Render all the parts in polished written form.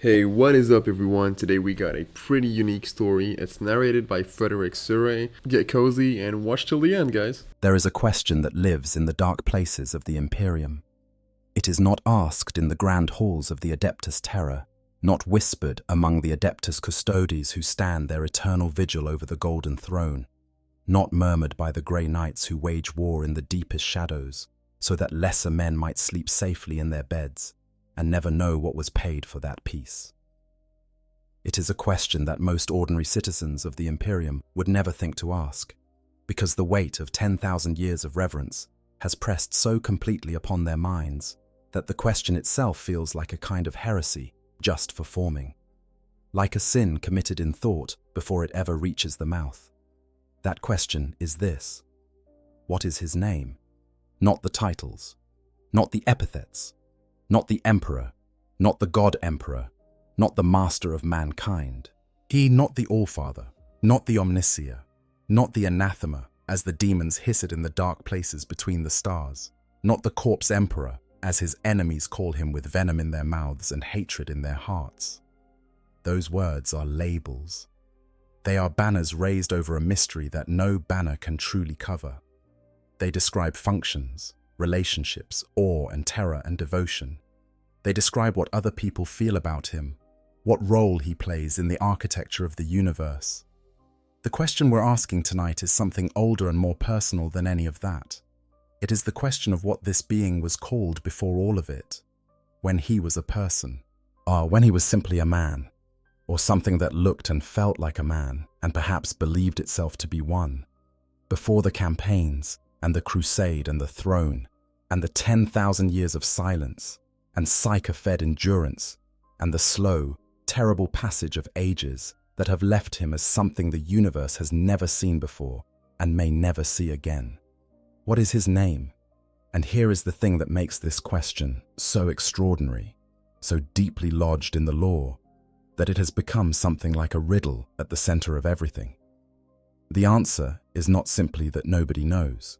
Hey, what is up everyone? Today we got a pretty unique story. It's narrated by Frederick Surrey. Get cozy and watch till the end, guys. There is a question that lives in the dark places of the Imperium. It is not asked in the grand halls of the Adeptus Terra, not whispered among the Adeptus Custodes who stand their eternal vigil over the golden throne, not murmured by the grey knights who wage war in the deepest shadows, so that lesser men might sleep safely in their beds and never know what was paid for that peace. It is a question that most ordinary citizens of the Imperium would never think to ask, because the weight of 10,000 years of reverence has pressed so completely upon their minds that the question itself feels like a kind of heresy just for forming, like a sin committed in thought before it ever reaches the mouth. That question is this: what is his name? Not the titles, not the epithets, not the emperor, not the god-emperor, not the master of mankind. He, not the Allfather, not the Omniscia, not the anathema, as the demons hiss it in the dark places between the stars, not the corpse emperor, as his enemies call him with venom in their mouths and hatred in their hearts. Those words are labels. They are banners raised over a mystery that no banner can truly cover. They describe functions, relationships, awe and terror and devotion. They describe what other people feel about him, what role he plays in the architecture of the universe. The question we're asking tonight is something older and more personal than any of that. It is the question of what this being was called before all of it, when he was a person, or when he was simply a man, or something that looked and felt like a man and perhaps believed itself to be one. Before the campaigns and the crusade and the throne and the 10,000 years of silence and psyche-fed endurance and the slow, terrible passage of ages that have left him as something the universe has never seen before and may never see again. What is his name? And here is the thing that makes this question so extraordinary, so deeply lodged in the lore, that it has become something like a riddle at the center of everything. The answer is not simply that nobody knows.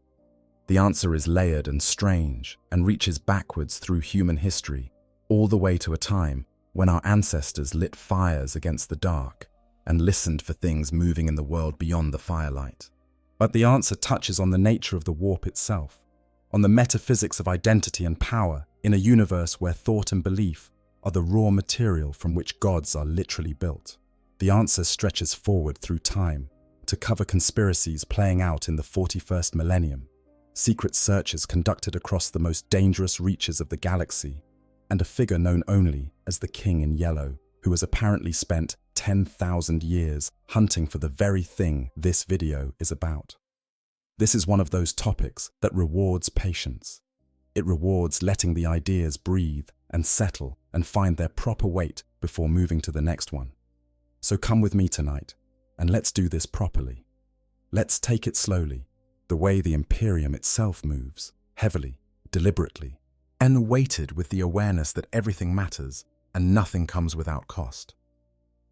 The answer is layered and strange and reaches backwards through human history, all the way to a time when our ancestors lit fires against the dark and listened for things moving in the world beyond the firelight. But the answer touches on the nature of the warp itself, on the metaphysics of identity and power in a universe where thought and belief are the raw material from which gods are literally built. The answer stretches forward through time to cover conspiracies playing out in the 41st millennium, secret searches conducted across the most dangerous reaches of the galaxy, and a figure known only as the King in Yellow, who has apparently spent 10,000 years hunting for the very thing this video is about. This is one of those topics that rewards patience. It rewards letting the ideas breathe and settle and find their proper weight before moving to the next one. So come with me tonight, and let's do this properly. Let's take it slowly, the way the Imperium itself moves, heavily, deliberately, and weighted with the awareness that everything matters and nothing comes without cost.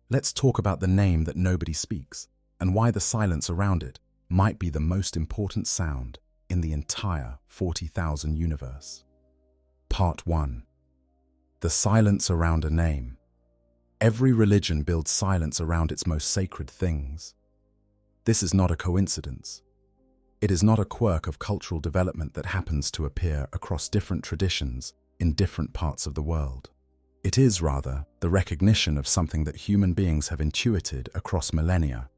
Let's talk about the name that nobody speaks and why the silence around it might be the most important sound in the entire 40,000 universe. Part 1. The silence around a name. Every religion builds silence around its most sacred things. This is not a coincidence. It is not a quirk of cultural development that happens to appear across different traditions in different parts of the world. It is, rather, the recognition of something that human beings have intuited across millennia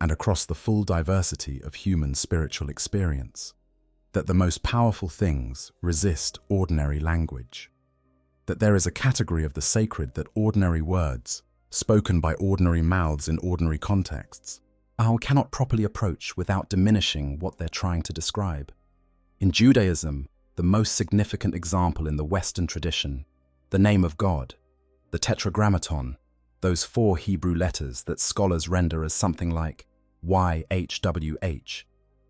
and across the full diversity of human spiritual experience, that the most powerful things resist ordinary language, that there is a category of the sacred that ordinary words, spoken by ordinary mouths in ordinary contexts, cannot properly approach without diminishing what they're trying to describe. In Judaism, the most significant example in the Western tradition, the name of God, the Tetragrammaton, those 4 Hebrew letters that scholars render as something like YHWH,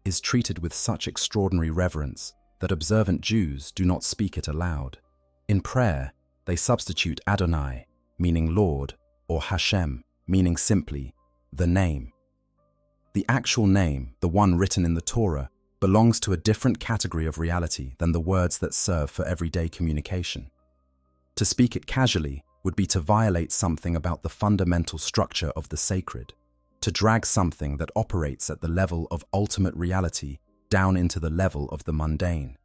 is treated with such extraordinary reverence that observant Jews do not speak it aloud. In prayer, they substitute Adonai, meaning Lord, or Hashem, meaning simply the name. The actual name, the one written in the Torah, belongs to a different category of reality than the words that serve for everyday communication. To speak it casually, would be to violate something about the fundamental structure of the sacred, to drag something that operates at the level of ultimate reality down into the level of the mundane.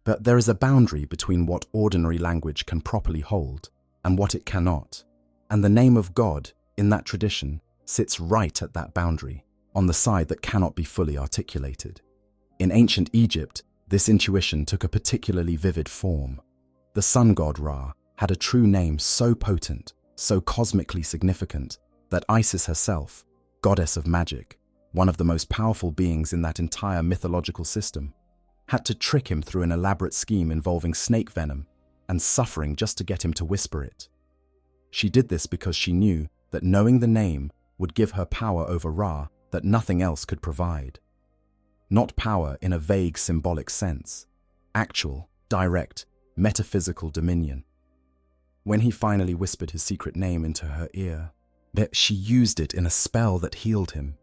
But there is a boundary between what ordinary language can properly hold and what it cannot, and the name of God, in that tradition, sits right at that boundary, on the side that cannot be fully articulated. In ancient Egypt, this intuition took a particularly vivid form. The sun god Ra had a true name so potent, so cosmically significant, that Isis herself, goddess of magic, one of the most powerful beings in that entire mythological system, had to trick him through an elaborate scheme involving snake venom and suffering just to get him to whisper it. She did this because she knew that knowing the name would give her power over Ra that nothing else could provide. Not power in a vague symbolic sense, actual, direct, metaphysical dominion. When he finally whispered his secret name into her ear, she used it in a spell that healed him.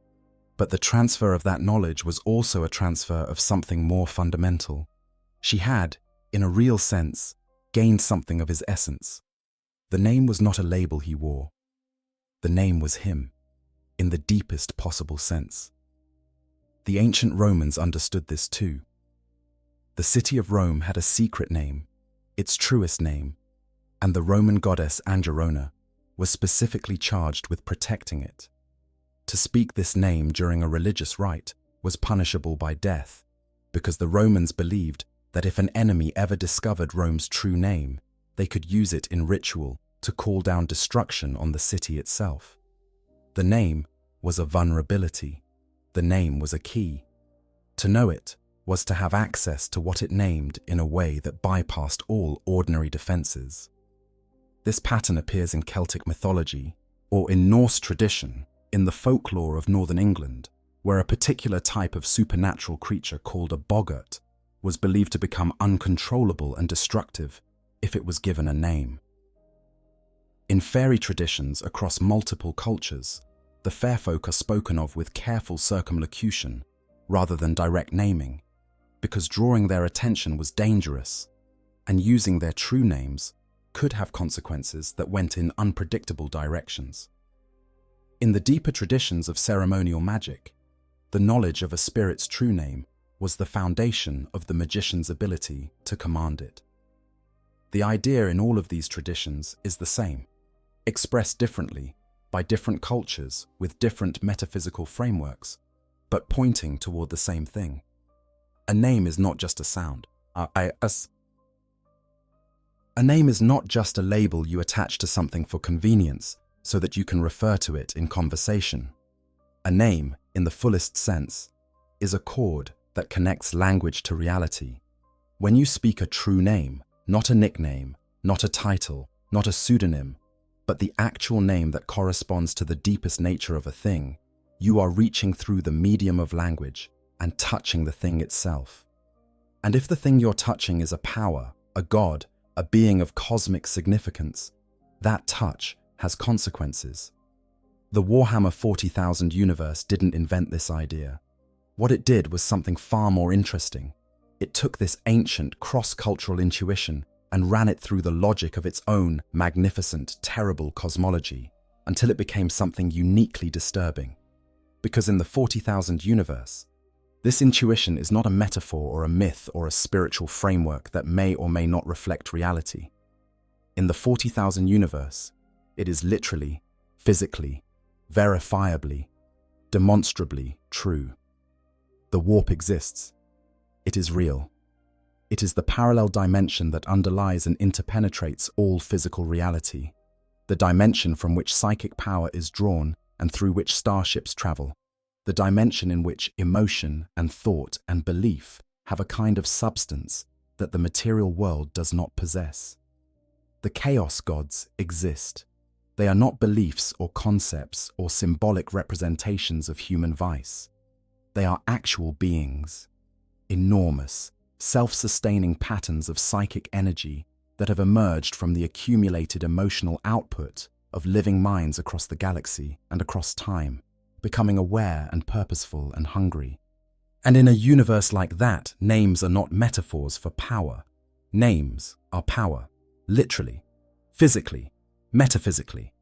But the transfer of that knowledge was also a transfer of something more fundamental. She had, in a real sense, gained something of his essence. The name was not a label he wore. The name was him, in the deepest possible sense. The ancient Romans understood this too. The city of Rome had a secret name, its truest name, and the Roman goddess Angerona was specifically charged with protecting it. To speak this name during a religious rite was punishable by death, because the Romans believed that if an enemy ever discovered Rome's true name, they could use it in ritual to call down destruction on the city itself. The name was a vulnerability. The name was a key. To know it was to have access to what it named in a way that bypassed all ordinary defenses. This pattern appears in Celtic mythology, or in Norse tradition, in the folklore of northern England, where a particular type of supernatural creature called a boggart was believed to become uncontrollable and destructive if it was given a name. In fairy traditions across multiple cultures, the fair folk are spoken of with careful circumlocution rather than direct naming, because drawing their attention was dangerous, and using their true names could have consequences that went in unpredictable directions. In the deeper traditions of ceremonial magic, the knowledge of a spirit's true name was the foundation of the magician's ability to command it. The idea in all of these traditions is the same, expressed differently by different cultures with different metaphysical frameworks, but pointing toward the same thing. A name is not just a sound. A name is not just a label you attach to something for convenience so that you can refer to it in conversation. A name, in the fullest sense, is a cord that connects language to reality. When you speak a true name, not a nickname, not a title, not a pseudonym, but the actual name that corresponds to the deepest nature of a thing, you are reaching through the medium of language and touching the thing itself. And if the thing you're touching is a power, a god, a being of cosmic significance, that touch has consequences. The Warhammer 40,000 universe didn't invent this idea. What it did was something far more interesting. It took this ancient cross-cultural intuition and ran it through the logic of its own magnificent, terrible cosmology until it became something uniquely disturbing. Because in the 40,000 universe, this intuition is not a metaphor or a myth or a spiritual framework that may or may not reflect reality. In the 40,000 universe, it is literally, physically, verifiably, demonstrably true. The warp exists. It is real. It is the parallel dimension that underlies and interpenetrates all physical reality, the dimension from which psychic power is drawn and through which starships travel, the dimension in which emotion and thought and belief have a kind of substance that the material world does not possess. The chaos gods exist. They are not beliefs or concepts or symbolic representations of human vice. They are actual beings, enormous, self-sustaining patterns of psychic energy that have emerged from the accumulated emotional output of living minds across the galaxy and across time, becoming aware and purposeful and hungry. And in a universe like that, names are not metaphors for power. Names are power, literally, physically, Metaphysically,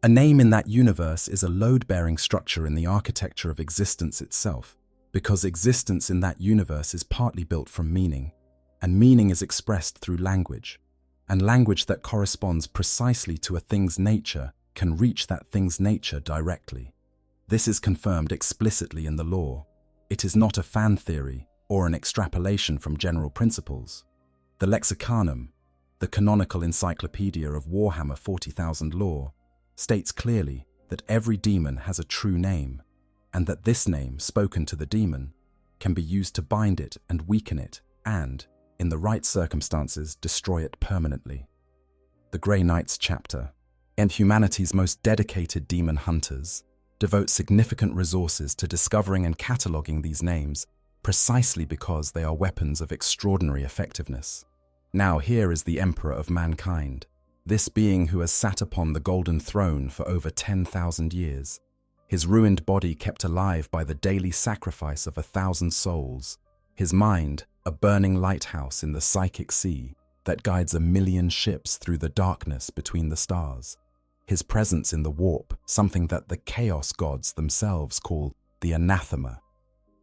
a name in that universe is a load-bearing structure in the architecture of existence itself, because existence in that universe is partly built from meaning, and meaning is expressed through language, and language that corresponds precisely to a thing's nature can reach that thing's nature directly. This is confirmed explicitly in the lore. It is not a fan theory or an extrapolation from general principles. The Lexicanum, the canonical encyclopedia of Warhammer 40,000 lore, states clearly that every demon has a true name, and that this name, spoken to the demon, can be used to bind it and weaken it and, in the right circumstances, destroy it permanently. The Grey Knights chapter, and humanity's most dedicated demon hunters, devote significant resources to discovering and cataloguing these names precisely because they are weapons of extraordinary effectiveness. Now here is the Emperor of mankind, this being who has sat upon the golden throne for over 10,000 years, his ruined body kept alive by the daily sacrifice of 1,000 souls, his mind a burning lighthouse in the psychic sea that guides 1,000,000 ships through the darkness between the stars, his presence in the warp, something that the chaos gods themselves call the anathema,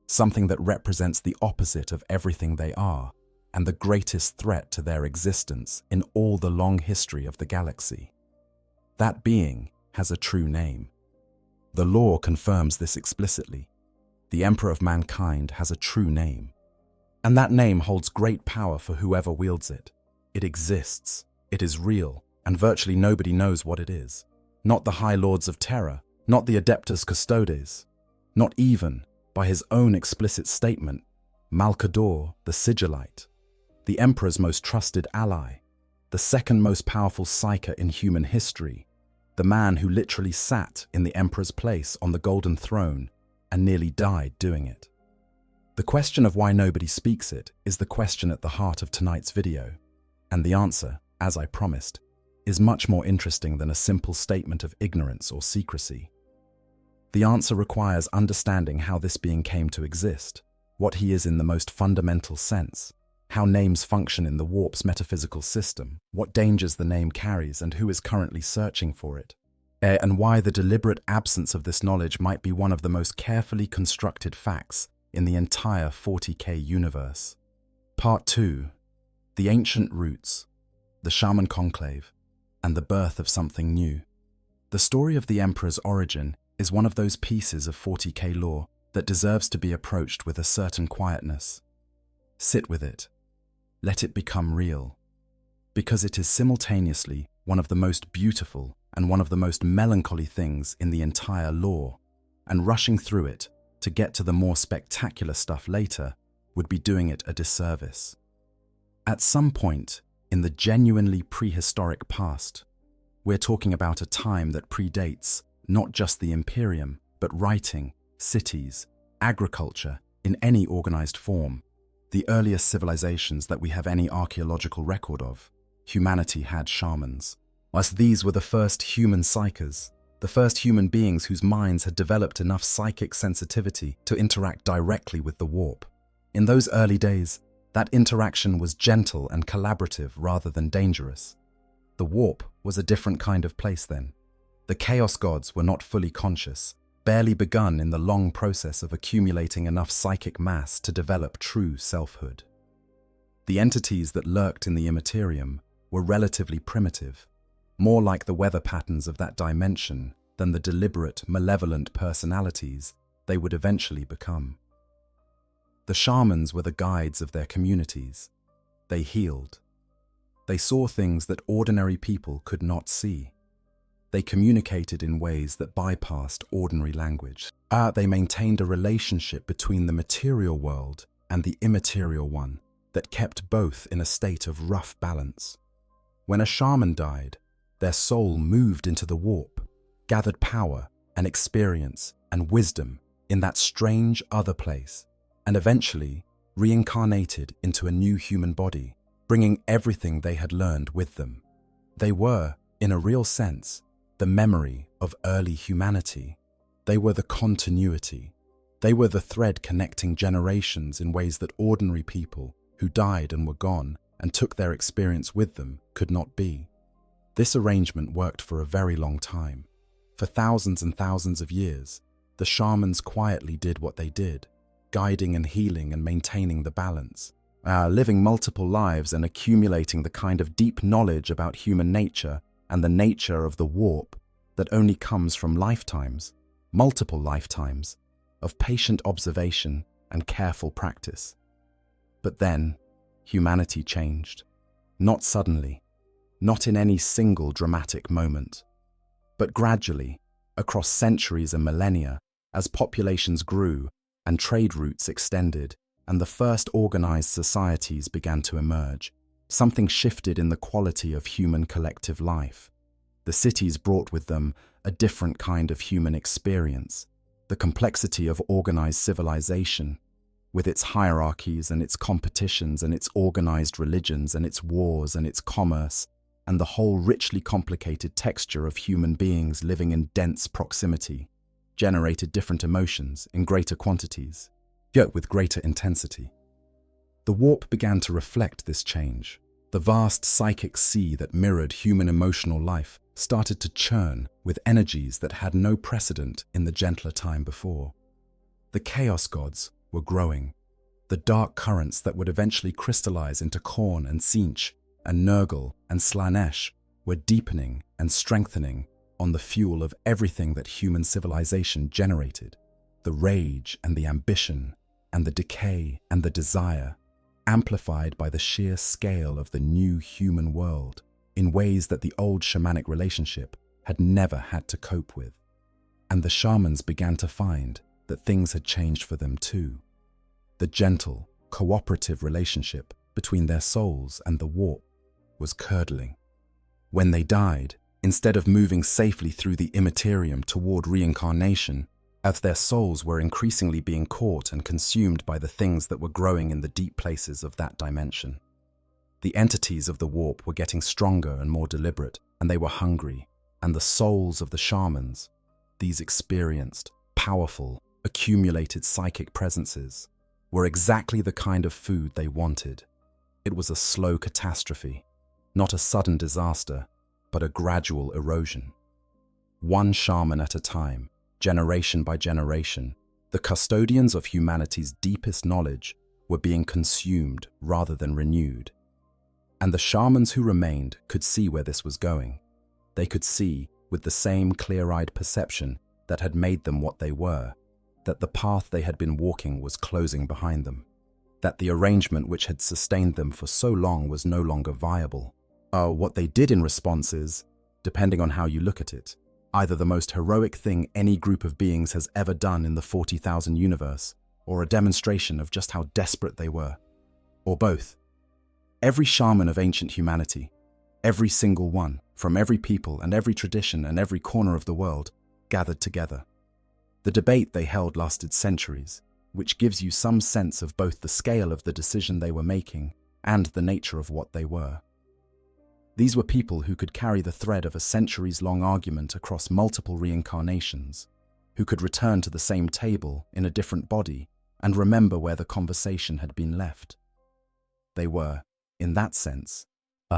something that represents the opposite of everything they are, and the greatest threat to their existence in all the long history of the galaxy. That being has a true name. The lore confirms this explicitly. The Emperor of mankind has a true name. And that name holds great power for whoever wields it. It exists, it is real, and virtually nobody knows what it is. Not the High Lords of Terror, not the Adeptus Custodes, not even, by his own explicit statement, Malcador the Sigillite, the Emperor's most trusted ally, the second most powerful psyker in human history, the man who literally sat in the Emperor's place on the Golden Throne and nearly died doing it. The question of why nobody speaks it is the question at the heart of tonight's video, and the answer, as I promised, is much more interesting than a simple statement of ignorance or secrecy. The answer requires understanding how this being came to exist, what he is in the most fundamental sense, how names function in the warp's metaphysical system, what dangers the name carries and who is currently searching for it, and why the deliberate absence of this knowledge might be one of the most carefully constructed facts in the entire 40K universe. Part 2. The Ancient Roots, the Shaman Conclave, and the birth of something new. The story of the Emperor's origin is one of those pieces of 40K lore that deserves to be approached with a certain quietness. Sit with it. Let it become real. Because it is simultaneously one of the most beautiful and one of the most melancholy things in the entire lore, and rushing through it to get to the more spectacular stuff later would be doing it a disservice. At some point in the genuinely prehistoric past, we're talking about a time that predates not just the Imperium, but writing, cities, agriculture in any organized form. The earliest civilizations that we have any archaeological record of, humanity had shamans. Whilst these were the first human psychers, the first human beings whose minds had developed enough psychic sensitivity to interact directly with the warp. In those early days, that interaction was gentle and collaborative rather than dangerous. The warp was a different kind of place then. The chaos gods were not fully conscious, barely begun in the long process of accumulating enough psychic mass to develop true selfhood. The entities that lurked in the Imperium were relatively primitive, more like the weather patterns of that dimension than the deliberate, malevolent personalities they would eventually become. The shamans were the guides of their communities. They healed. They saw things that ordinary people could not see. They communicated in ways that bypassed ordinary language. They maintained a relationship between the material world and the immaterial one that kept both in a state of rough balance. When a shaman died, their soul moved into the warp, gathered power and experience and wisdom in that strange other place, and eventually reincarnated into a new human body, bringing everything they had learned with them. They were, in a real sense, the memory of early humanity. They were the continuity. They were the thread connecting generations in ways that ordinary people who died and were gone and took their experience with them could not be. This arrangement worked for a very long time. For thousands and thousands of years, the shamans quietly did what they did, guiding and healing and maintaining the balance, living multiple lives and accumulating the kind of deep knowledge about human nature and the nature of the warp that only comes from lifetimes, multiple lifetimes, of patient observation and careful practice. But then, humanity changed. Not suddenly, not in any single dramatic moment, but gradually, across centuries and millennia, as populations grew and trade routes extended and the first organized societies began to emerge, something shifted in the quality of human collective life. The cities brought with them a different kind of human experience, the complexity of organized civilization, with its hierarchies and its competitions and its organized religions and its wars and its commerce, and the whole richly complicated texture of human beings living in dense proximity, generated different emotions in greater quantities, yet with greater intensity. The warp began to reflect this change. The vast psychic sea that mirrored human emotional life started to churn with energies that had no precedent in the gentler time before. The chaos gods were growing. The dark currents that would eventually crystallize into Khorne and Tzeentch and Nurgle and Slanesh were deepening and strengthening on the fuel of everything that human civilization generated. The rage and the ambition and the decay and the desire, amplified by the sheer scale of the new human world in ways that the old shamanic relationship had never had to cope with. And the shamans began to find that things had changed for them too. The gentle, cooperative relationship between their souls and the warp was curdling. When they died, instead of moving safely through the Imperium toward reincarnation, as their souls were increasingly being caught and consumed by the things that were growing in the deep places of that dimension. The entities of the warp were getting stronger and more deliberate, and they were hungry, and the souls of the shamans, these experienced, powerful, accumulated psychic presences, were exactly the kind of food they wanted. It was a slow catastrophe, not a sudden disaster, but a gradual erosion. One shaman at a time, generation by generation, the custodians of humanity's deepest knowledge were being consumed rather than renewed. And the shamans who remained could see where this was going. They could see, with the same clear-eyed perception that had made them what they were, that the path they had been walking was closing behind them, that the arrangement which had sustained them for so long was no longer viable. What they did in response is, depending on how you look at it, either the most heroic thing any group of beings has ever done in the 40,000 universe, or a demonstration of just how desperate they were, or both. Every shaman of ancient humanity, every single one, from every people and every tradition and every corner of the world, gathered together. The debate they held lasted centuries, which gives you some sense of both the scale of the decision they were making and the nature of what they were. These were people who could carry the thread of a centuries-long argument across multiple reincarnations, who could return to the same table in a different body and remember where the conversation had been left. They were, in that sense,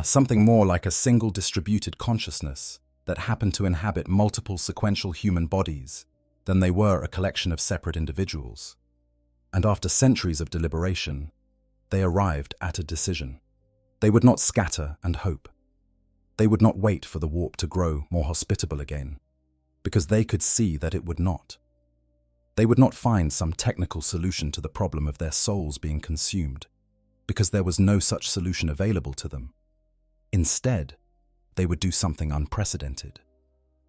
something more like a single distributed consciousness that happened to inhabit multiple sequential human bodies than they were a collection of separate individuals. And after centuries of deliberation, they arrived at a decision. They would not scatter and hope. They would not wait for the warp to grow more hospitable again, because they could see that it would not. They would not find some technical solution to the problem of their souls being consumed, because there was no such solution available to them. Instead, they would do something unprecedented.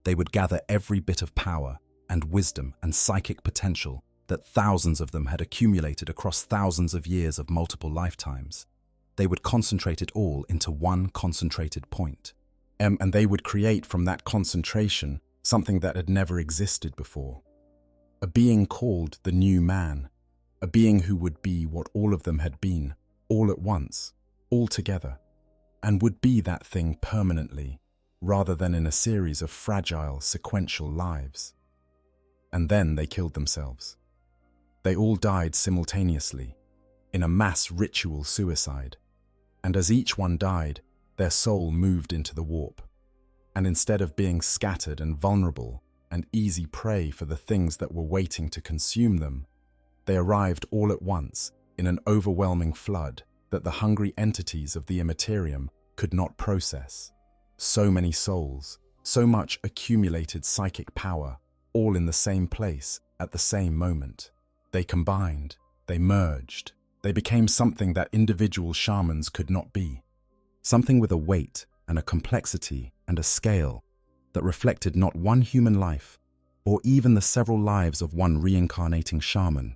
They would gather every bit of power and wisdom and psychic potential that thousands of them had accumulated across thousands of years of multiple lifetimes. They would concentrate it all into one concentrated point. And they would create from that concentration something that had never existed before. A being called the new man. A being who would be what all of them had been, all at once, all together, and would be that thing permanently, rather than in a series of fragile, sequential lives. And then they killed themselves. They all died simultaneously, in a mass ritual suicide. And as each one died, their soul moved into the warp, And instead of being scattered and vulnerable and easy prey for the things that were waiting to consume them, they arrived all at once in an overwhelming flood that the hungry entities of the Imperium could not process. So many souls, so much accumulated psychic power, all in the same place at the same moment. They combined, they merged, they became something that individual shamans could not be. Something with a weight and a complexity and a scale that reflected not one human life or even the several lives of one reincarnating shaman,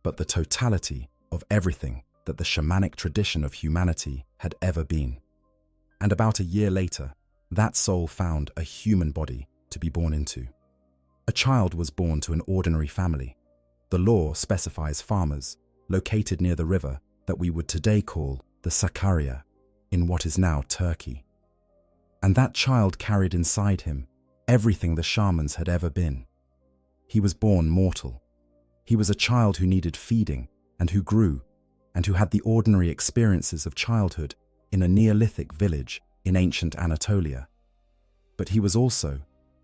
but the totality of everything that the shamanic tradition of humanity had ever been. And about a year later, that soul found a human body to be born into. A child was born to an ordinary family. The law specifies farmers, located near the river that we would today call the Sakarya, in what is now Turkey. And that child carried inside him everything the shamans had ever been. He was born mortal. He was a child who needed feeding and who grew, and who had the ordinary experiences of childhood in a Neolithic village in ancient Anatolia. But he was also,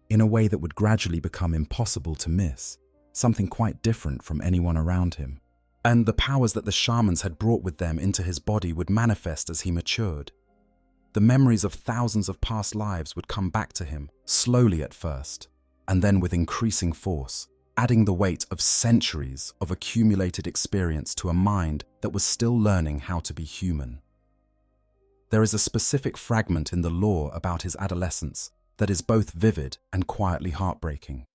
in a way that would gradually become impossible to miss, something quite different from anyone around him. And the powers that the shamans had brought with them into his body would manifest as he matured. The memories of thousands of past lives would come back to him, slowly at first, and then with increasing force, adding the weight of centuries of accumulated experience to a mind that was still learning how to be human. There is a specific fragment in the lore about his adolescence that is both vivid and quietly heartbreaking.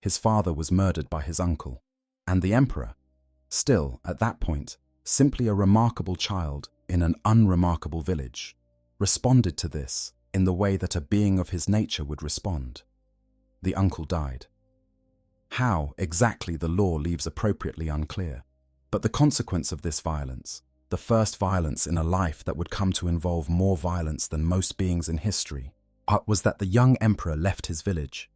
His father was murdered by his uncle, and the emperor, still, at that point, simply a remarkable child in an unremarkable village, responded to this in the way that a being of his nature would respond. The uncle died. How exactly the law leaves appropriately unclear, but the consequence of this violence, the first violence in a life that would come to involve more violence than most beings in history, was that the young emperor left his village.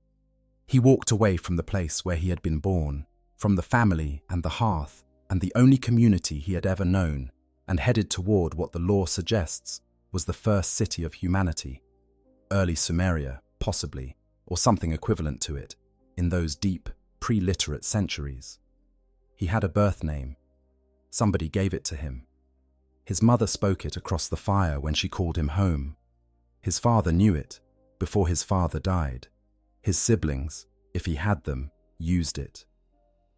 He walked away from the place where he had been born, from the family and the hearth and the only community he had ever known, and headed toward what the law suggests was the first city of humanity, early Sumeria, possibly, or something equivalent to it, in those deep, pre-literate centuries. He had a birth name. Somebody gave it to him. His mother spoke it across the fire when she called him home. His father knew it before his father died. His siblings, if he had them, used it.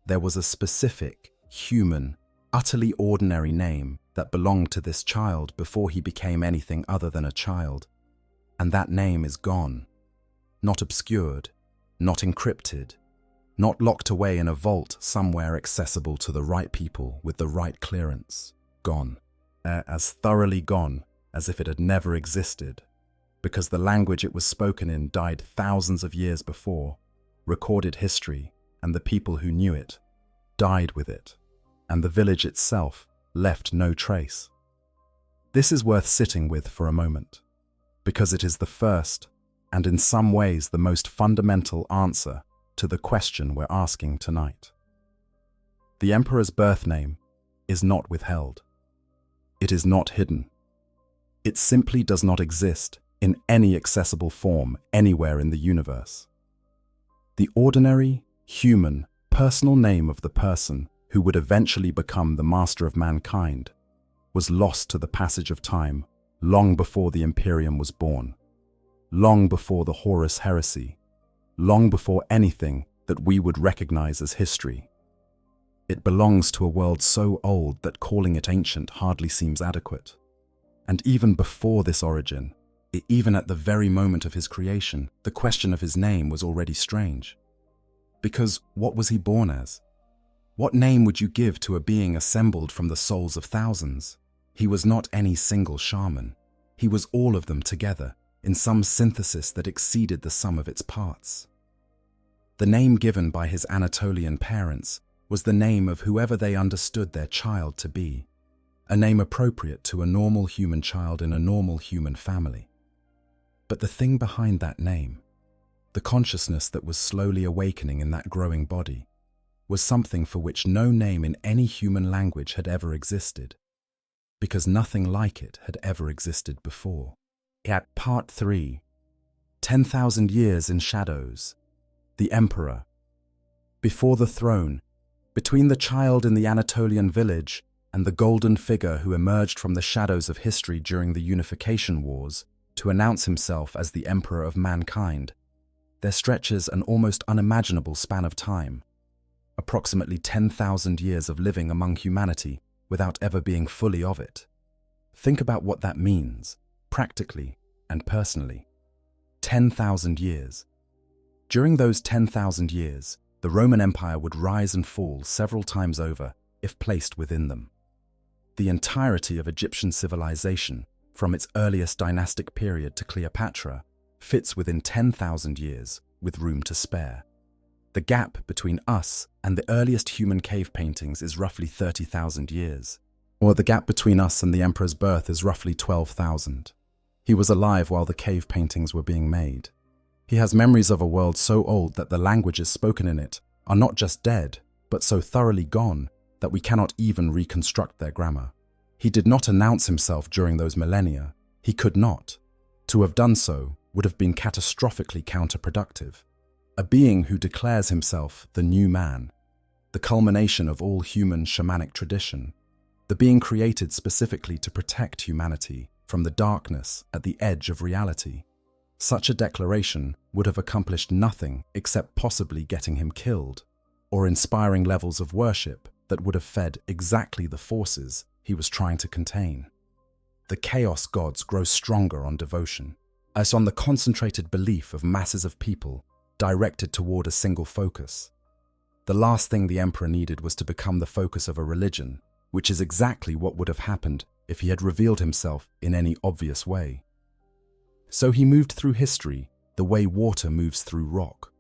There was a specific, human, utterly ordinary name that belonged to this child before he became anything other than a child. And that name is gone. Not obscured, not encrypted, not locked away in a vault somewhere accessible to the right people with the right clearance. Gone. As thoroughly gone as if it had never existed, because the language it was spoken in died thousands of years before. Recorded history and the people who knew it died with it, and the village itself left no trace. This is worth sitting with for a moment, because it is the first, and in some ways the most fundamental answer to the question we're asking tonight. The emperor's birth name is not withheld. It is not hidden. It simply does not exist in any accessible form anywhere in the universe. The ordinary, human, personal name of the person who would eventually become the master of mankind was lost to the passage of time long before the Imperium was born, long before the Horus heresy, long before anything that we would recognize as history. It belongs to a world so old that calling it ancient hardly seems adequate. And even before this origin, even at the very moment of his creation, the question of his name was already strange. Because what was he born as? What name would you give to a being assembled from the souls of thousands? He was not any single shaman. He was all of them together, in some synthesis that exceeded the sum of its parts. The name given by his Anatolian parents was the name of whoever they understood their child to be, a name appropriate to a normal human child in a normal human family. But the thing behind that name, the consciousness that was slowly awakening in that growing body, was something for which no name in any human language had ever existed, because nothing like it had ever existed before. At Part 3, 10,000 years in shadows. The Emperor. Before the throne, between the child in the Anatolian village and the golden figure who emerged from the shadows of history during the Unification Wars to announce himself as the Emperor of mankind, there stretches an almost unimaginable span of time. Approximately 10,000 years of living among humanity without ever being fully of it. Think about what that means, practically and personally. 10,000 years. During those 10,000 years, the Roman Empire would rise and fall several times over if placed within them. The entirety of Egyptian civilization, from its earliest dynastic period to Cleopatra, fits within 10,000 years with room to spare. The gap between us and the earliest human cave paintings is roughly 30,000 years. Or the gap between us and the emperor's birth is roughly 12,000. He was alive while the cave paintings were being made. He has memories of a world so old that the languages spoken in it are not just dead, but so thoroughly gone that we cannot even reconstruct their grammar. He did not announce himself during those millennia. He could not. To have done so would have been catastrophically counterproductive. A being who declares himself the new man, the culmination of all human shamanic tradition, the being created specifically to protect humanity from the darkness at the edge of reality. Such a declaration would have accomplished nothing except possibly getting him killed, or inspiring levels of worship that would have fed exactly the forces he was trying to contain. The chaos gods grow stronger on devotion, as on the concentrated belief of masses of people directed toward a single focus. The last thing the emperor needed was to become the focus of a religion, which is exactly what would have happened if he had revealed himself in any obvious way. So he moved through history the way water moves through rock.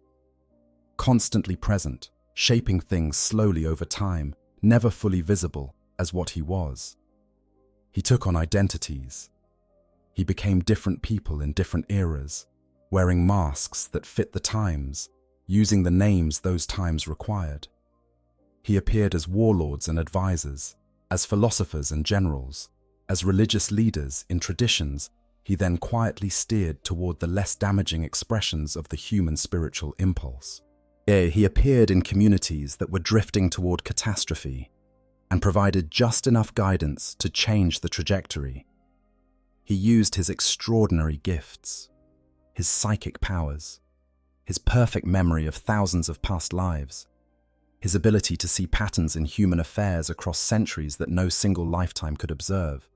Constantly present, shaping things slowly over time, never fully visible as what he was. He took on identities. He became different people in different eras, wearing masks that fit the times, using the names those times required. He appeared as warlords and advisors, as philosophers and generals, as religious leaders in traditions he then quietly steered toward the less damaging expressions of the human spiritual impulse. He appeared in communities that were drifting toward catastrophe and provided just enough guidance to change the trajectory. He used his extraordinary gifts, his psychic powers, his perfect memory of thousands of past lives, his ability to see patterns in human affairs across centuries that no single lifetime could observe,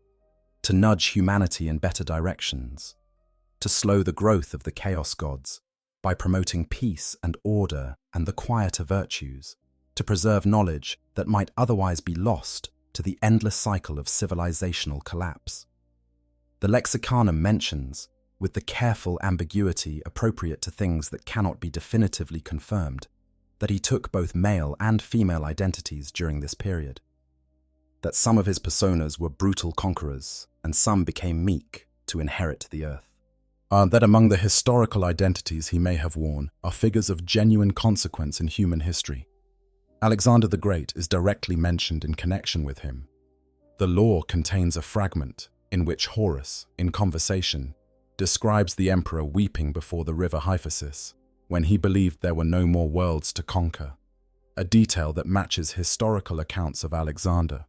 to nudge humanity in better directions, to slow the growth of the chaos gods by promoting peace and order and the quieter virtues, to preserve knowledge that might otherwise be lost to the endless cycle of civilizational collapse. The Lexicanum mentions, with the careful ambiguity appropriate to things that cannot be definitively confirmed, that he took both male and female identities during this period. That some of his personas were brutal conquerors, and some became meek to inherit the earth. That among the historical identities he may have worn are figures of genuine consequence in human history. Alexander the Great is directly mentioned in connection with him. The lore contains a fragment in which Horus, in conversation, describes the emperor weeping before the river Hyphasis when he believed there were no more worlds to conquer, a detail that matches historical accounts of Alexander.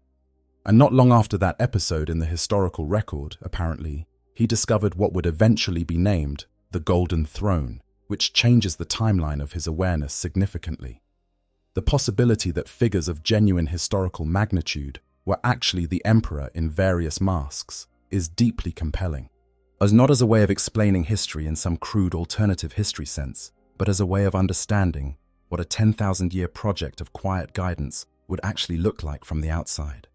And not long after that episode in the historical record, apparently, he discovered what would eventually be named the Golden Throne, which changes the timeline of his awareness significantly. The possibility that figures of genuine historical magnitude were actually the emperor in various masks is deeply compelling, as not as a way of explaining history in some crude alternative history sense, but as a way of understanding what a 10,000-year project of quiet guidance would actually look like from the outside.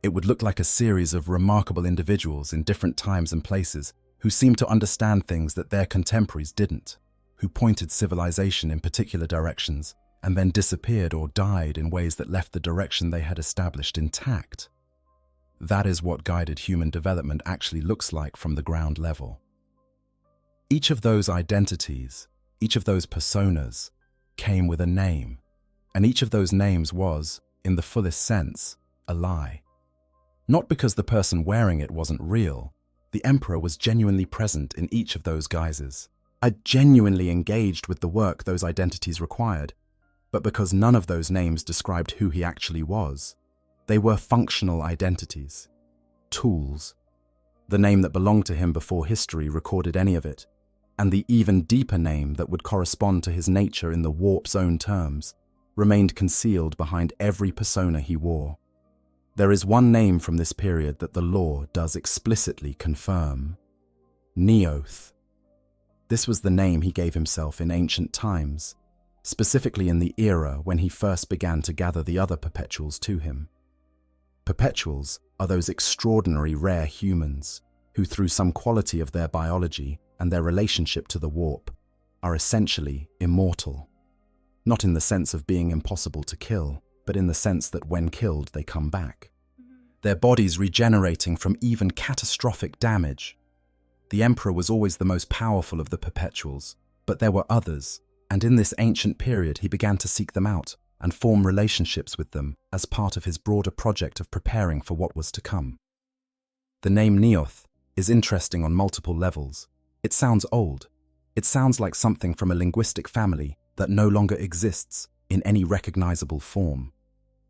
It would look like a series of remarkable individuals in different times and places who seemed to understand things that their contemporaries didn't, who pointed civilization in particular directions and then disappeared or died in ways that left the direction they had established intact. That is what guided human development actually looks like from the ground level. Each of those identities, each of those personas, came with a name, and each of those names was, in the fullest sense, a lie. Not because the person wearing it wasn't real, the emperor was genuinely present in each of those guises. I genuinely engaged with the work those identities required, but because none of those names described who he actually was, they were functional identities, tools. The name that belonged to him before history recorded any of it, and the even deeper name that would correspond to his nature in the warp's own terms, remained concealed behind every persona he wore. There is one name from this period that the lore does explicitly confirm: Neoth. This was the name he gave himself in ancient times, specifically in the era when he first began to gather the other perpetuals to him. Perpetuals are those extraordinary rare humans who, through some quality of their biology and their relationship to the warp, are essentially immortal. Not in the sense of being impossible to kill, but in the sense that when killed they come back, their bodies regenerating from even catastrophic damage. The Emperor was always the most powerful of the perpetuals, but there were others, and in this ancient period he began to seek them out and form relationships with them as part of his broader project of preparing for what was to come. The name Neoth is interesting on multiple levels. It sounds old. It sounds like something from a linguistic family that no longer exists in any recognizable form.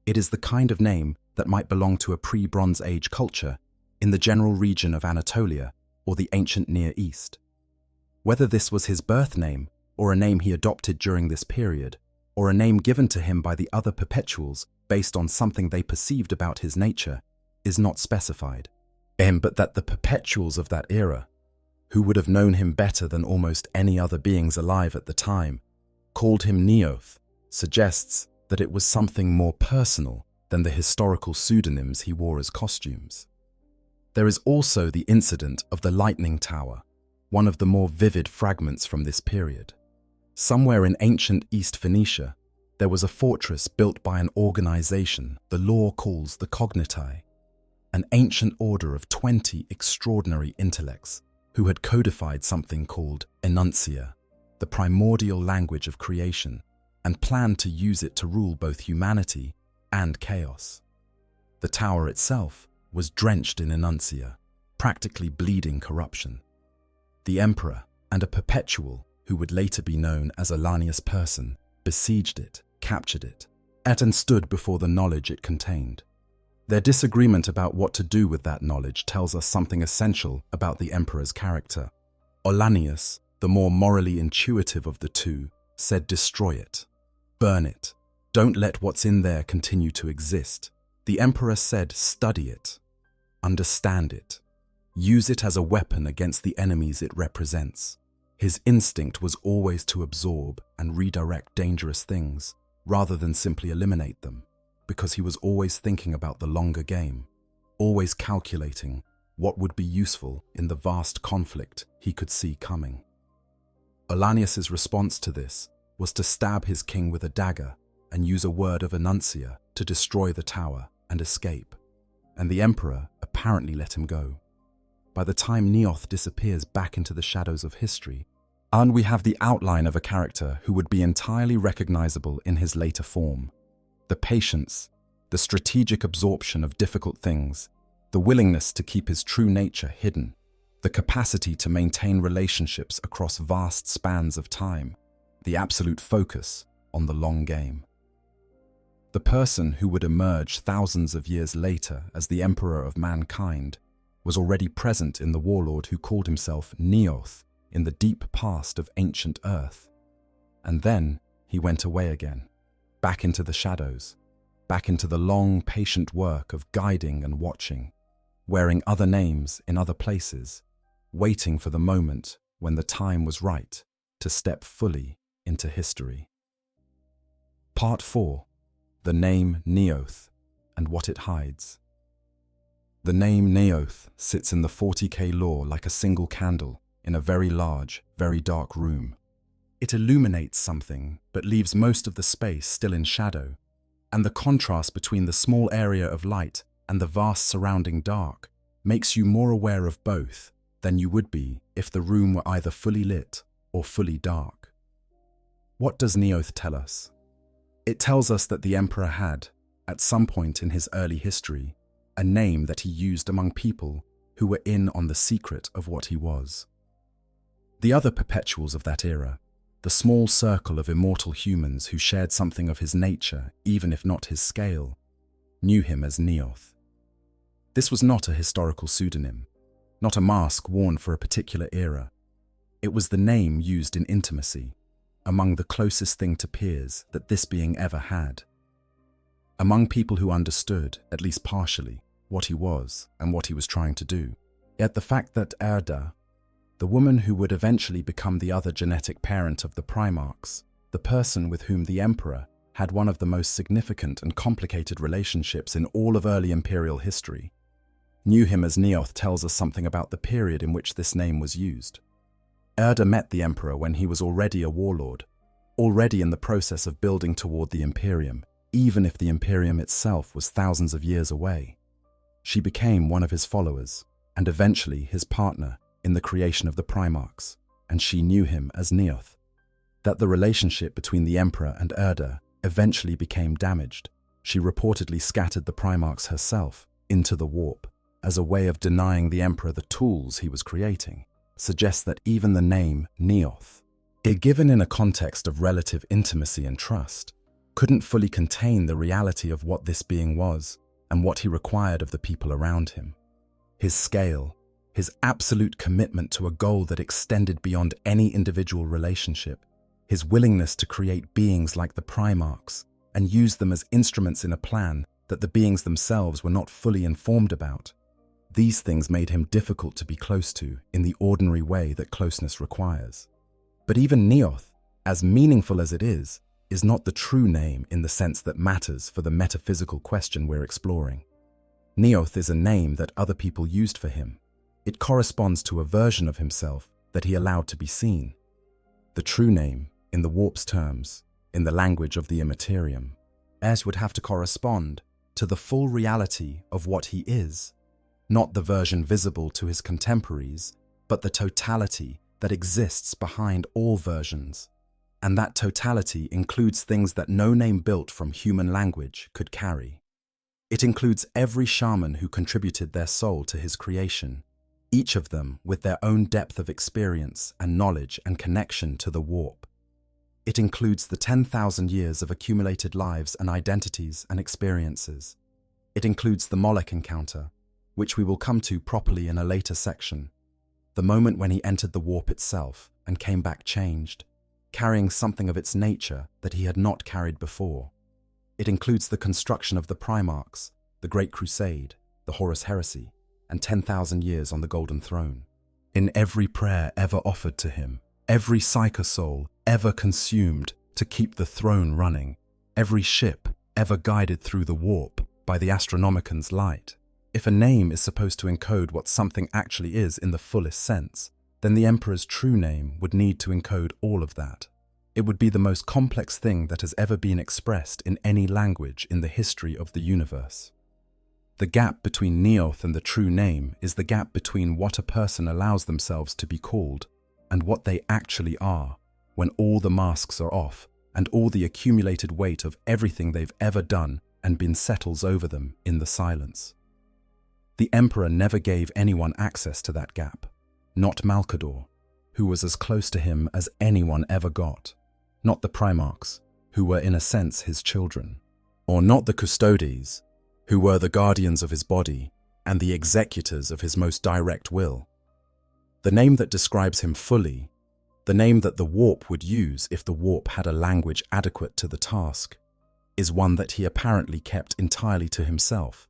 It is the kind of name that might belong to a pre-Bronze Age culture in the general region of Anatolia or the ancient Near East. Whether this was his birth name, or a name he adopted during this period, or a name given to him by the other perpetuals based on something they perceived about his nature, is not specified. But that the perpetuals of that era, who would have known him better than almost any other beings alive at the time, called him Neoth, suggests that it was something more personal than the historical pseudonyms he wore as costumes. There is also the incident of the Lightning Tower, one of the more vivid fragments from this period. Somewhere in ancient East Phoenicia, there was a fortress built by an organization the lore calls the Cognitai, an ancient order of 20 extraordinary intellects who had codified something called Enuncia, the primordial language of creation, and planned to use it to rule both humanity and chaos. The tower itself was drenched in Enuncia, practically bleeding corruption. The Emperor and a perpetual, who would later be known as Alanius Person, besieged it, captured it, and stood before the knowledge it contained. Their disagreement about what to do with that knowledge tells us something essential about the Emperor's character. Olanius, the more morally intuitive of the two, said destroy it, burn it, don't let what's in there continue to exist. The Emperor said study it, understand it, use it as a weapon against the enemies it represents. His instinct was always to absorb and redirect dangerous things, rather than simply eliminate them, because he was always thinking about the longer game, always calculating what would be useful in the vast conflict he could see coming. Olanius's response to this was to stab his king with a dagger and use a word of Enuncia to destroy the tower and escape, and the Emperor apparently let him go. By the time Neoth disappears back into the shadows of history, and we have the outline of a character who would be entirely recognizable in his later form. The patience, the strategic absorption of difficult things, the willingness to keep his true nature hidden, the capacity to maintain relationships across vast spans of time, the absolute focus on the long game. The person who would emerge thousands of years later as the Emperor of mankind was already present in the warlord who called himself Neoth in the deep past of ancient Earth. And then he went away again, back into the shadows, back into the long, patient work of guiding and watching, wearing other names in other places, waiting for the moment when the time was right to step fully into history. Part 4. The name Neoth and what it hides. The name Neoth sits in the 40K lore like a single candle in a very large, very dark room. It illuminates something but leaves most of the space still in shadow, and the contrast between the small area of light and the vast surrounding dark makes you more aware of both than you would be if the room were either fully lit or fully dark. What does Neoth tell us? It tells us that the Emperor had, at some point in his early history, a name that he used among people who were in on the secret of what he was. The other perpetuals of that era, the small circle of immortal humans who shared something of his nature, even if not his scale, knew him as Neoth. This was not a historical pseudonym, not a mask worn for a particular era. It was the name used in intimacy, among the closest thing to peers that this being ever had. Among people who understood, at least partially, what he was and what he was trying to do. Yet the fact that Erda, the woman who would eventually become the other genetic parent of the Primarchs, the person with whom the Emperor had one of the most significant and complicated relationships in all of early Imperial history, knew him as Neoth tells us something about the period in which this name was used. Erda met the Emperor when he was already a warlord, already in the process of building toward the Imperium, even if the Imperium itself was thousands of years away. She became one of his followers, and eventually his partner in the creation of the Primarchs, and she knew him as Neoth. That the relationship between the Emperor and Erda eventually became damaged, she reportedly scattered the Primarchs herself into the warp as a way of denying the Emperor the tools he was creating, suggests that even the name Neoth, given in a context of relative intimacy and trust, couldn't fully contain the reality of what this being was and what he required of the people around him. His scale, his absolute commitment to a goal that extended beyond any individual relationship, his willingness to create beings like the Primarchs and use them as instruments in a plan that the beings themselves were not fully informed about. These things made him difficult to be close to in the ordinary way that closeness requires. But even Neoth, as meaningful as it is not the true name in the sense that matters for the metaphysical question we're exploring. Neoth is a name that other people used for him. It corresponds to a version of himself that he allowed to be seen. The true name, in the warp's terms, in the language of the Imperium, would have to correspond to the full reality of what he is, not the version visible to his contemporaries, but the totality that exists behind all versions. And that totality includes things that no name built from human language could carry. It includes every shaman who contributed their soul to his creation, each of them with their own depth of experience and knowledge and connection to the warp. It includes the 10,000 years of accumulated lives and identities and experiences. It includes the Molech encounter, which we will come to properly in a later section, the moment when he entered the warp itself and came back changed, carrying something of its nature that he had not carried before. It includes the construction of the Primarchs, the Great Crusade, the Horus Heresy, and 10,000 years on the Golden Throne. In every prayer ever offered to him, every psychosoul ever consumed to keep the throne running, every ship ever guided through the warp by the Astronomican's light. If a name is supposed to encode what something actually is in the fullest sense, then the Emperor's true name would need to encode all of that. It would be the most complex thing that has ever been expressed in any language in the history of the universe. The gap between Neoth and the true name is the gap between what a person allows themselves to be called and what they actually are when all the masks are off and all the accumulated weight of everything they've ever done and been settles over them in the silence. The Emperor never gave anyone access to that gap, not Malcador, who was as close to him as anyone ever got, not the Primarchs, who were in a sense his children, or not the Custodes, who were the guardians of his body and the executors of his most direct will. The name that describes him fully, the name that the warp would use if the warp had a language adequate to the task, is one that he apparently kept entirely to himself,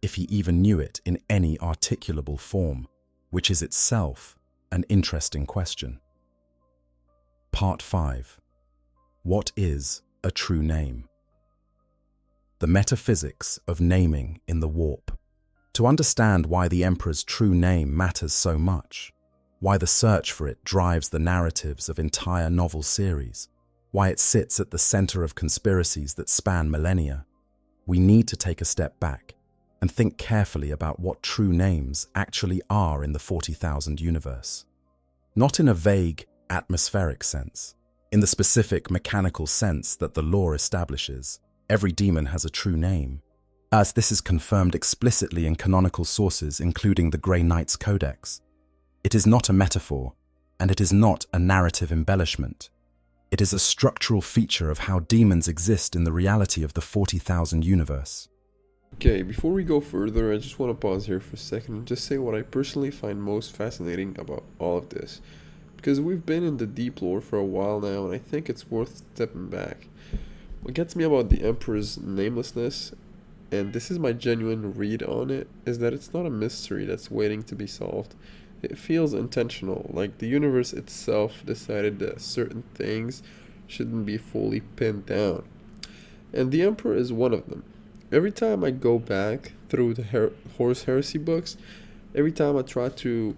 if he even knew it in any articulable form, which is itself an interesting question. Part 5. What is a true name? The metaphysics of naming in the warp. To understand why the Emperor's true name matters so much, why the search for it drives the narratives of entire novel series, why it sits at the center of conspiracies that span millennia, we need to take a step back and think carefully about what true names actually are in the 40,000 universe. Not in a vague, atmospheric sense, in the specific mechanical sense that the lore establishes. Every demon has a true name, as this is confirmed explicitly in canonical sources including the Grey Knight's Codex. It is not a metaphor, and it is not a narrative embellishment. It is a structural feature of how demons exist in the reality of the 40,000 universe. Okay, before we go further, I just want to pause here for a second and just say what I personally find most fascinating about all of this. Because we've been in the deep lore for a while now, and I think it's worth stepping back. What gets me about the Emperor's namelessness, and this is my genuine read on it, is that it's not a mystery that's waiting to be solved. It feels intentional, like the universe itself decided that certain things shouldn't be fully pinned down. And the Emperor is one of them. Every time I go back through the Horus Heresy books, every time I try to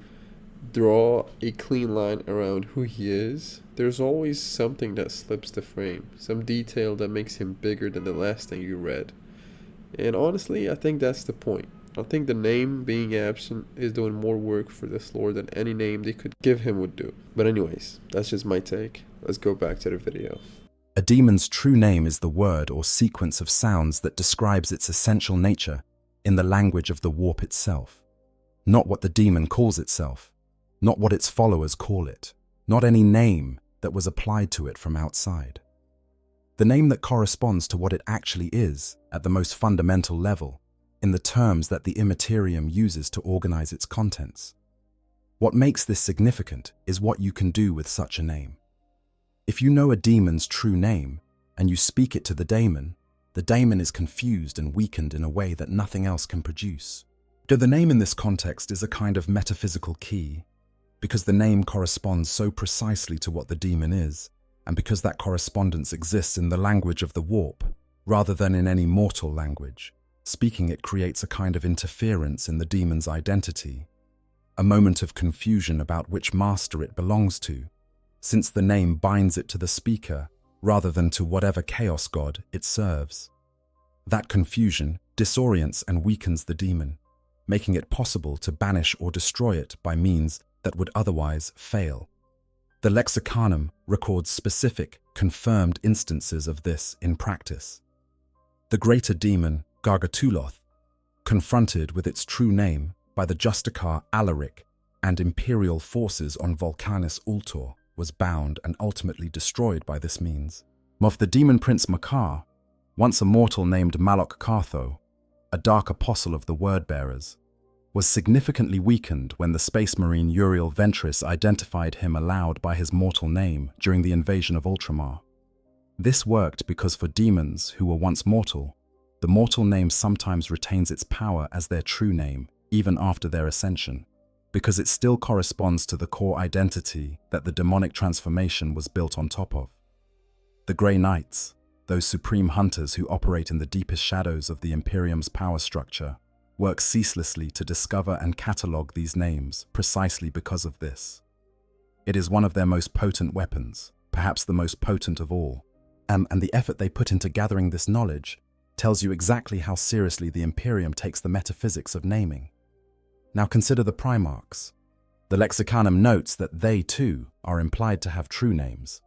draw a clean line around who he is, there's always something that slips the frame, some detail that makes him bigger than the last thing you read. And honestly, I think that's the point. I think the name being absent is doing more work for this lore than any name they could give him would do. But anyways, that's just my take. Let's go back to the video. A demon's true name is the word or sequence of sounds that describes its essential nature in the language of the warp itself. Not what the demon calls itself, not what its followers call it, not any name that was applied to it from outside. The name that corresponds to what it actually is at the most fundamental level, in the terms that the Imperium uses to organize its contents. What makes this significant is what you can do with such a name. If you know a demon's true name, and you speak it to the daemon is confused and weakened in a way that nothing else can produce. The name in this context is a kind of metaphysical key, because the name corresponds so precisely to what the demon is, and because that correspondence exists in the language of the warp, rather than in any mortal language. Speaking it creates a kind of interference in the demon's identity, a moment of confusion about which master it belongs to, since the name binds it to the speaker rather than to whatever chaos god it serves. That confusion disorients and weakens the demon, making it possible to banish or destroy it by means that would otherwise fail. The Lexicanum records specific, confirmed instances of this in practice. The greater demon, Gargatuloth, confronted with its true name by the Justicar Alaric and imperial forces on Vulcanus Ultor, was bound and ultimately destroyed by this means. Of the demon prince Makar, once a mortal named Malok Cartho, a dark apostle of the word-bearers, was significantly weakened when the space marine Uriel Ventris identified him aloud by his mortal name during the invasion of Ultramar. This worked because for demons who were once mortal, the mortal name sometimes retains its power as their true name, even after their ascension, because it still corresponds to the core identity that the demonic transformation was built on top of. The Grey Knights, those supreme hunters who operate in the deepest shadows of the Imperium's power structure, work ceaselessly to discover and catalogue these names precisely because of this. It is one of their most potent weapons, perhaps the most potent of all, and the effort they put into gathering this knowledge tells you exactly how seriously the Imperium takes the metaphysics of naming. Now consider the Primarchs. The Lexicanum notes that they too are implied to have true names,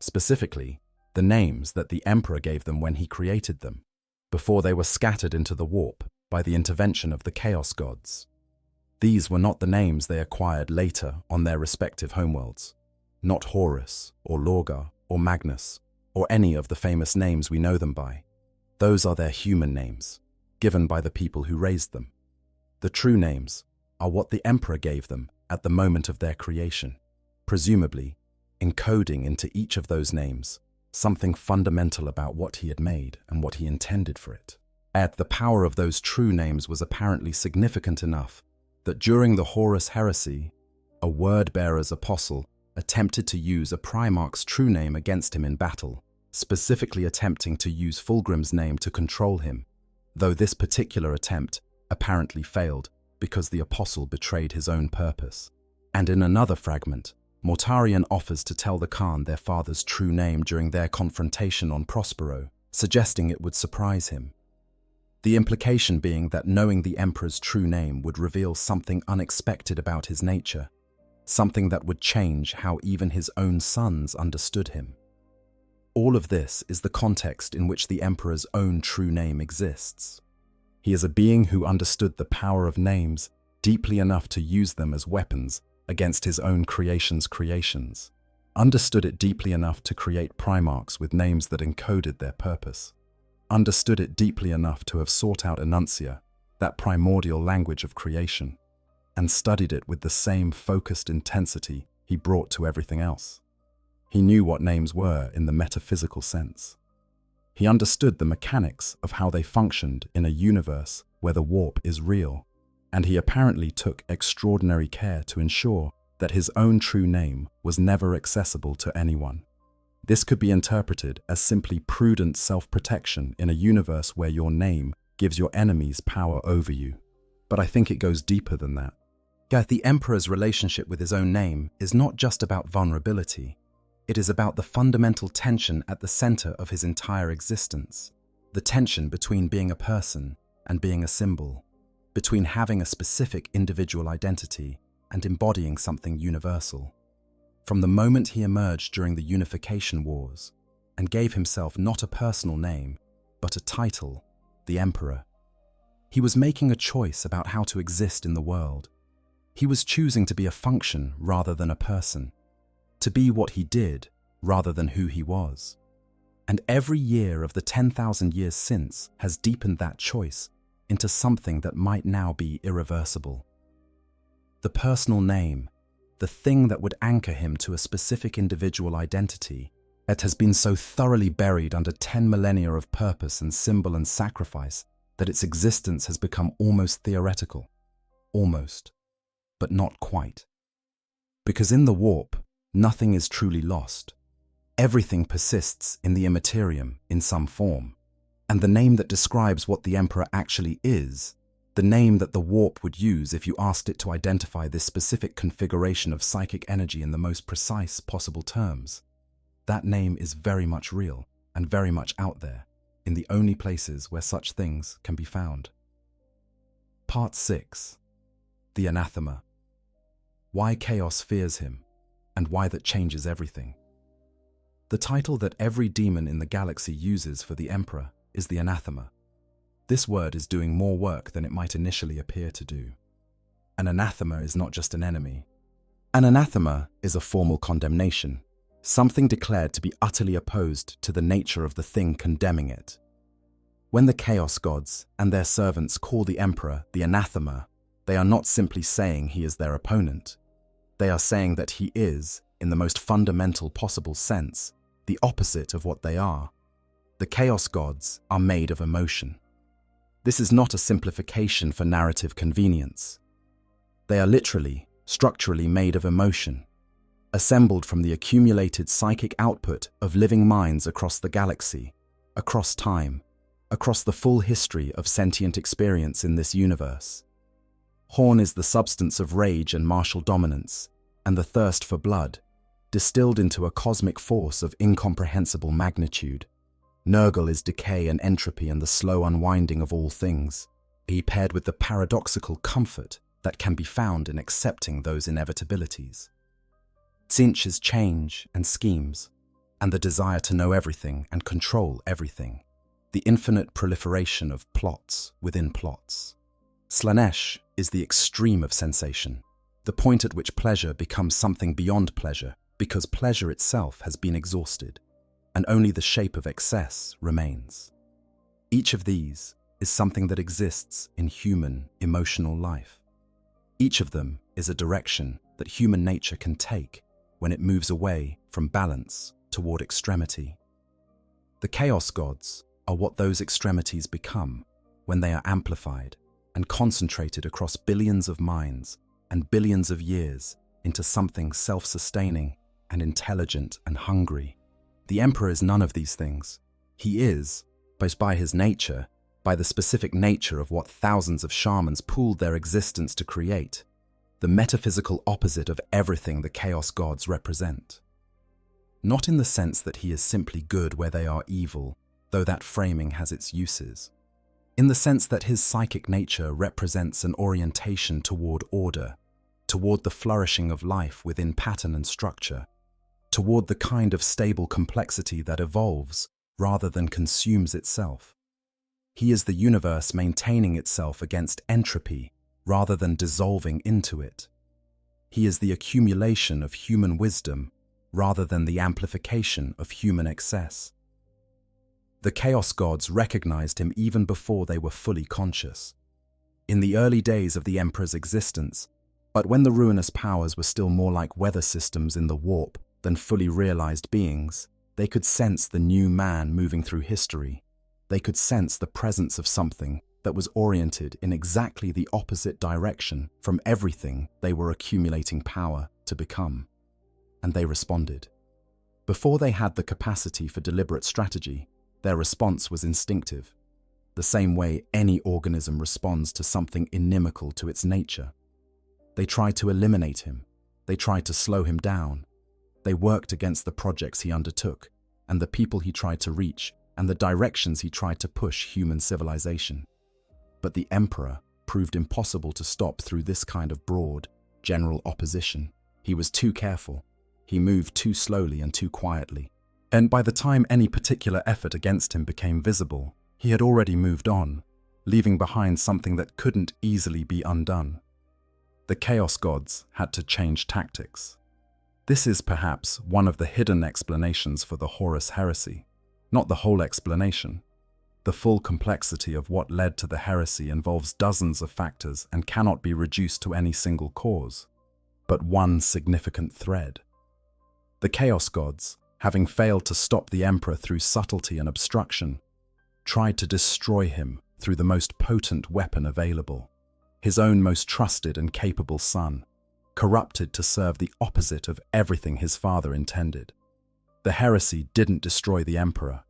specifically the names that the Emperor gave them when he created them, before they were scattered into the warp by the intervention of the Chaos Gods. These were not the names they acquired later on their respective homeworlds, not Horus, or Lorgar, or Magnus, or any of the famous names we know them by. Those are their human names, given by the people who raised them. The true names are what the Emperor gave them at the moment of their creation, presumably encoding into each of those names something fundamental about what he had made and what he intended for it. Yet the power of those true names was apparently significant enough that during the Horus Heresy, a word-bearer's apostle attempted to use a Primarch's true name against him in battle, specifically attempting to use Fulgrim's name to control him, though this particular attempt apparently failed because the apostle betrayed his own purpose. And in another fragment, Mortarion offers to tell the Khan their father's true name during their confrontation on Prospero, suggesting it would surprise him. The implication being that knowing the Emperor's true name would reveal something unexpected about his nature, something that would change how even his own sons understood him. All of this is the context in which the Emperor's own true name exists. He is a being who understood the power of names deeply enough to use them as weapons against his own creations, understood it deeply enough to create Primarchs with names that encoded their purpose, understood it deeply enough to have sought out Enuncia, that primordial language of creation, and studied it with the same focused intensity he brought to everything else. He knew what names were in the metaphysical sense. He understood the mechanics of how they functioned in a universe where the warp is real, and he apparently took extraordinary care to ensure that his own true name was never accessible to anyone. This could be interpreted as simply prudent self-protection in a universe where your name gives your enemies power over you. But I think it goes deeper than that. The Emperor's relationship with his own name is not just about vulnerability. It is about the fundamental tension at the center of his entire existence. The tension between being a person and being a symbol, between having a specific individual identity and embodying something universal. From the moment he emerged during the Unification Wars and gave himself not a personal name, but a title, the Emperor, he was making a choice about how to exist in the world. He was choosing to be a function rather than a person, to be what he did rather than who he was. And every year of the 10,000 years since has deepened that choice into something that might now be irreversible. The personal name, the thing that would anchor him to a specific individual identity, it has been so thoroughly buried under 10 millennia of purpose and symbol and sacrifice that its existence has become almost theoretical. Almost, but not quite. Because in the warp, nothing is truly lost. Everything persists in the Imperium in some form. And the name that describes what the Emperor actually is, the name that the warp would use if you asked it to identify this specific configuration of psychic energy in the most precise possible terms, that name is very much real and very much out there, in the only places where such things can be found. Part 6. The Anathema. Why chaos fears him, and why that changes everything. The title that every demon in the galaxy uses for the Emperor is the Anathema. This word is doing more work than it might initially appear to do. An anathema is not just an enemy. An anathema is a formal condemnation, something declared to be utterly opposed to the nature of the thing condemning it. When the Chaos Gods and their servants call the Emperor the anathema, they are not simply saying he is their opponent. They are saying that he is, in the most fundamental possible sense, the opposite of what they are. The Chaos Gods are made of emotion. This is not a simplification for narrative convenience. They are literally, structurally made of emotion, assembled from the accumulated psychic output of living minds across the galaxy, across time, across the full history of sentient experience in this universe. Horn is the substance of rage and martial dominance, and the thirst for blood, distilled into a cosmic force of incomprehensible magnitude. Nurgle is decay and entropy and the slow unwinding of all things, paired with the paradoxical comfort that can be found in accepting those inevitabilities. Tzinch is change and schemes, and the desire to know everything and control everything, the infinite proliferation of plots within plots. Slanesh is the extreme of sensation, the point at which pleasure becomes something beyond pleasure because pleasure itself has been exhausted, and only the shape of excess remains. Each of these is something that exists in human emotional life. Each of them is a direction that human nature can take when it moves away from balance toward extremity. The Chaos Gods are what those extremities become when they are amplified and concentrated across billions of minds and billions of years into something self-sustaining and intelligent and hungry. The Emperor is none of these things. He is, both by his nature, by the specific nature of what thousands of shamans pooled their existence to create, the metaphysical opposite of everything the Chaos Gods represent. Not in the sense that he is simply good where they are evil, though that framing has its uses. In the sense that his psychic nature represents an orientation toward order, toward the flourishing of life within pattern and structure, toward the kind of stable complexity that evolves rather than consumes itself. He is the universe maintaining itself against entropy rather than dissolving into it. He is the accumulation of human wisdom rather than the amplification of human excess. The Chaos Gods recognized him even before they were fully conscious. In the early days of the Emperor's existence, but when the ruinous powers were still more like weather systems in the warp than fully realized beings, they could sense the new man moving through history. They could sense the presence of something that was oriented in exactly the opposite direction from everything they were accumulating power to become. And they responded. Before they had the capacity for deliberate strategy, their response was instinctive, the same way any organism responds to something inimical to its nature. They tried to eliminate him. They tried to slow him down. They worked against the projects he undertook, and the people he tried to reach, and the directions he tried to push human civilization. But the Emperor proved impossible to stop through this kind of broad, general opposition. He was too careful. He moved too slowly and too quietly. And by the time any particular effort against him became visible, he had already moved on, leaving behind something that couldn't easily be undone. The Chaos Gods had to change tactics. This is perhaps one of the hidden explanations for the Horus heresy. Not the whole explanation. The full complexity of what led to the heresy involves dozens of factors and cannot be reduced to any single cause, but one significant thread. The Chaos Gods, having failed to stop the Emperor through subtlety and obstruction, tried to destroy him through the most potent weapon available, his own most trusted and capable son, corrupted to serve the opposite of everything his father intended. The heresy didn't destroy the Emperor.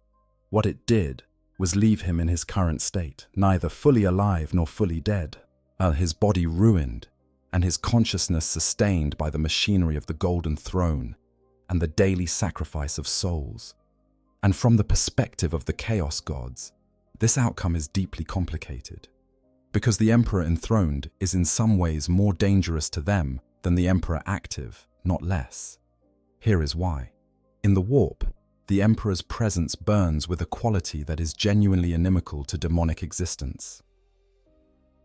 What it did was leave him in his current state, neither fully alive nor fully dead, his body ruined and his consciousness sustained by the machinery of the Golden Throne and the daily sacrifice of souls. And from the perspective of the Chaos Gods, this outcome is deeply complicated, because the Emperor enthroned is in some ways more dangerous to them than the Emperor active, not less. Here is why. In the warp, the Emperor's presence burns with a quality that is genuinely inimical to demonic existence.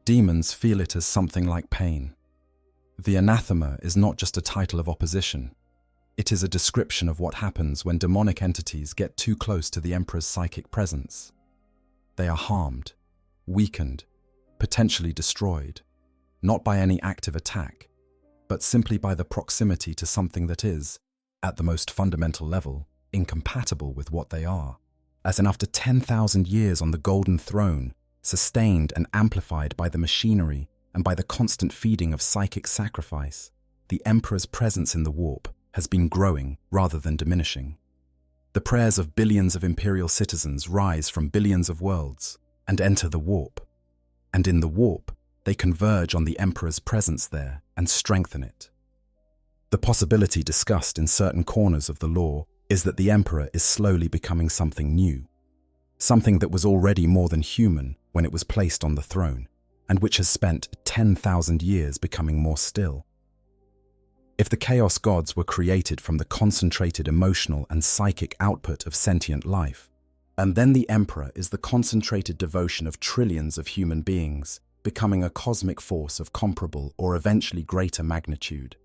Demons feel it as something like pain. The anathema is not just a title of opposition. It is a description of what happens when demonic entities get too close to the Emperor's psychic presence. They are harmed, weakened, potentially destroyed, not by any active attack, but simply by the proximity to something that is, at the most fundamental level, incompatible with what they are. As in after 10,000 years on the Golden Throne, sustained and amplified by the machinery and by the constant feeding of psychic sacrifice, the Emperor's presence in the warp has been growing rather than diminishing. The prayers of billions of Imperial citizens rise from billions of worlds and enter the warp. And in the warp, they converge on the Emperor's presence there and strengthen it. The possibility discussed in certain corners of the lore is that the Emperor is slowly becoming something new, something that was already more than human when it was placed on the throne, and which has spent 10,000 years becoming more still. If the Chaos Gods were created from the concentrated emotional and psychic output of sentient life, and then the Emperor is the concentrated devotion of trillions of human beings, becoming a cosmic force of comparable or eventually greater magnitude,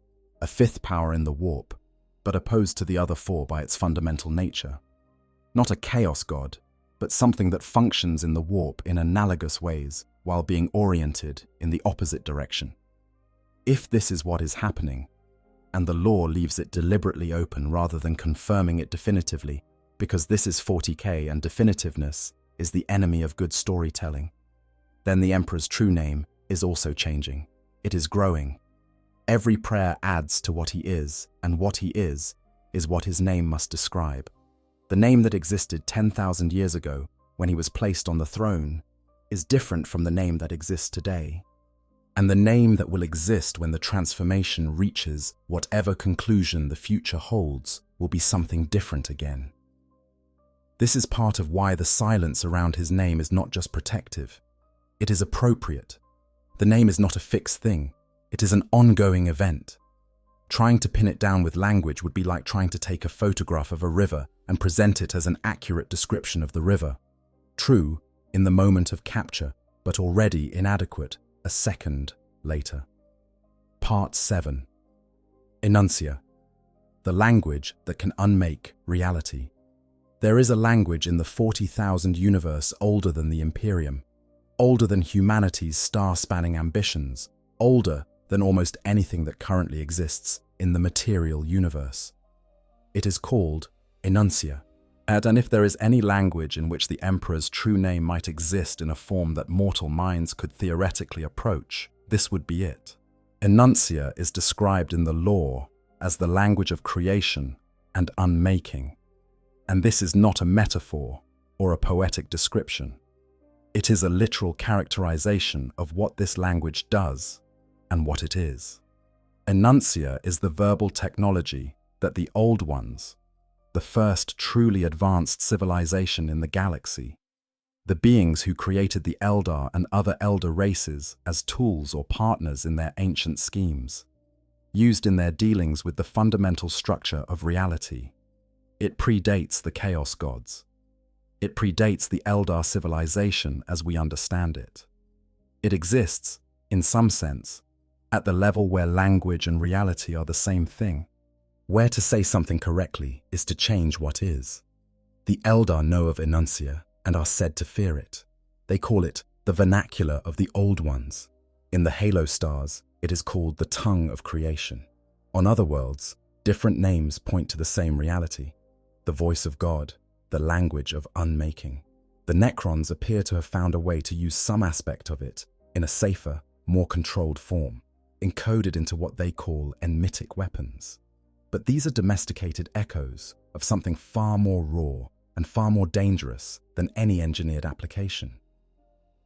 a fifth power in the warp, but opposed to the other four by its fundamental nature. Not a Chaos God, but something that functions in the warp in analogous ways while being oriented in the opposite direction. If this is what is happening, and the lore leaves it deliberately open rather than confirming it definitively, because this is 40K and definitiveness is the enemy of good storytelling, then the Emperor's true name is also changing. It is growing. Every prayer adds to what he is, and what he is what his name must describe. The name that existed 10,000 years ago, when he was placed on the throne, is different from the name that exists today. And the name that will exist when the transformation reaches whatever conclusion the future holds will be something different again. This is part of why the silence around his name is not just protective. It is appropriate. The name is not a fixed thing. It is an ongoing event. Trying to pin it down with language would be like trying to take a photograph of a river and present it as an accurate description of the river. True, in the moment of capture, but already inadequate a second later. Part 7. Enuncia, the language that can unmake reality. There is a language in the 40,000 universe older than the Imperium, older than humanity's star-spanning ambitions, older than almost anything that currently exists in the material universe. It is called Enuncia. And if there is any language in which the Emperor's true name might exist in a form that mortal minds could theoretically approach, this would be it. Enuncia is described in the lore as the language of creation and unmaking. And this is not a metaphor or a poetic description. It is a literal characterization of what this language does and what it is. Enuncia is the verbal technology that the Old Ones, the first truly advanced civilization in the galaxy, the beings who created the Eldar and other Elder races as tools or partners in their ancient schemes, used in their dealings with the fundamental structure of reality. It predates the Chaos Gods. It predates the Eldar civilization as we understand it. It exists, in some sense, at the level where language and reality are the same thing. Where to say something correctly is to change what is. The Eldar know of Enuncia and are said to fear it. They call it the vernacular of the Old Ones. In the Halo stars, it is called the tongue of creation. On other worlds, different names point to the same reality: the voice of God, the language of unmaking. The Necrons appear to have found a way to use some aspect of it in a safer, more controlled form, encoded into what they call enmitic weapons. But these are domesticated echoes of something far more raw and far more dangerous than any engineered application.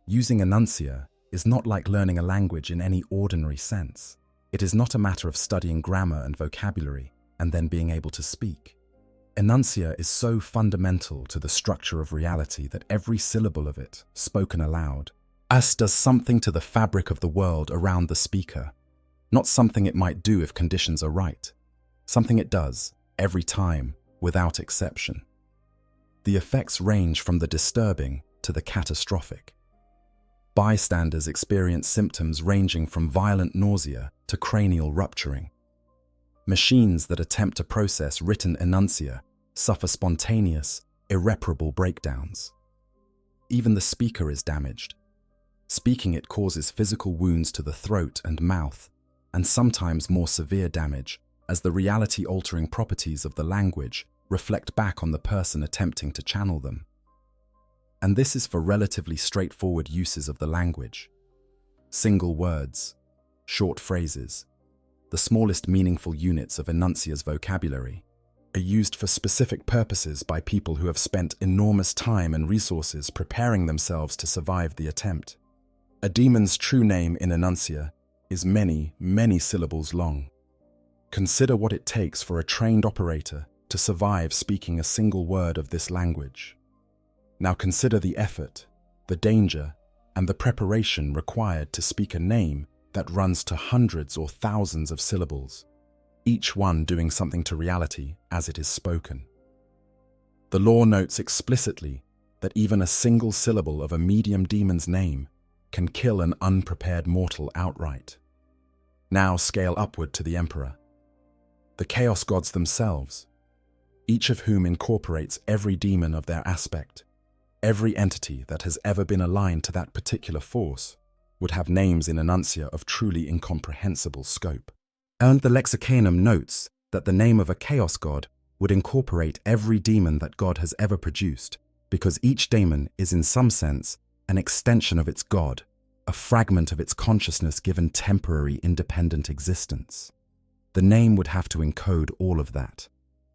Using Enuncia is not like learning a language in any ordinary sense. It is not a matter of studying grammar and vocabulary and then being able to speak. Enuncia is so fundamental to the structure of reality that every syllable of it, spoken aloud, does something to the fabric of the world around the speaker. Not something it might do if conditions are right. Something it does, every time, without exception. The effects range from the disturbing to the catastrophic. Bystanders experience symptoms ranging from violent nausea to cranial rupturing. Machines that attempt to process written enuncia suffer spontaneous, irreparable breakdowns. Even the speaker is damaged. Speaking it causes physical wounds to the throat and mouth, and sometimes more severe damage, as the reality-altering properties of the language reflect back on the person attempting to channel them. And this is for relatively straightforward uses of the language. Single words, short phrases, the smallest meaningful units of Enuncia's vocabulary, are used for specific purposes by people who have spent enormous time and resources preparing themselves to survive the attempt. A demon's true name in Enuncia is many, many syllables long. Consider what it takes for a trained operator to survive speaking a single word of this language. Now consider the effort, the danger, and the preparation required to speak a name that runs to hundreds or thousands of syllables, each one doing something to reality as it is spoken. The law notes explicitly that even a single syllable of a medium demon's name can kill an unprepared mortal outright. Now scale upward to the Emperor. The Chaos Gods themselves, each of whom incorporates every demon of their aspect, every entity that has ever been aligned to that particular force, would have names in Enuncia of truly incomprehensible scope. And the Lexicanum notes that the name of a Chaos God would incorporate every demon that God has ever produced, because each daemon is in some sense an extension of its God, a fragment of its consciousness given temporary independent existence. The name would have to encode all of that,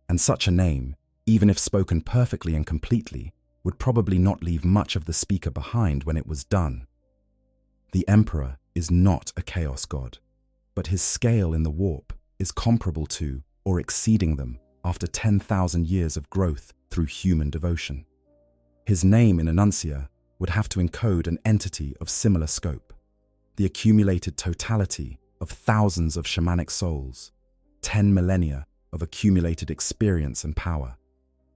and such a name, even if spoken perfectly and completely, would probably not leave much of the speaker behind when it was done. The Emperor is not a Chaos God, but his scale in the warp is comparable to or exceeding them after 10,000 years of growth through human devotion. His name in Enuncia would have to encode an entity of similar scope, the accumulated totality of thousands of shamanic souls, 10 millennia of accumulated experience and power,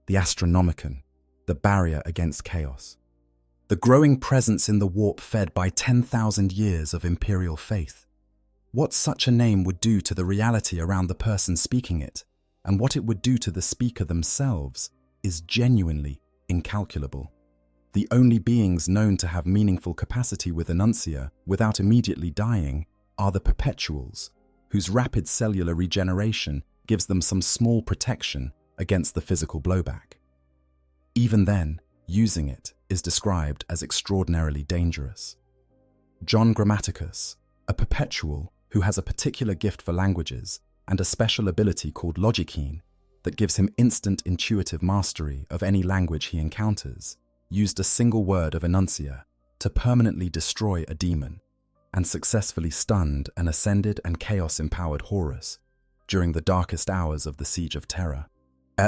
the Astronomicon, the barrier against chaos, the growing presence in the warp fed by 10,000 years of imperial faith, What such a name would do to the reality around the person speaking it, and what it would do to the speaker themselves, is genuinely incalculable. The only beings known to have meaningful capacity with enuncia without immediately dying are the perpetuals, whose rapid cellular regeneration gives them some small protection against the physical blowback. Even then, using it is described as extraordinarily dangerous. John Grammaticus, a perpetual who has a particular gift for languages and a special ability called logikine that gives him instant intuitive mastery of any language he encounters, used a single word of enuncia to permanently destroy a demon and successfully stunned an ascended and chaos-empowered Horus during the darkest hours of the Siege of Terra.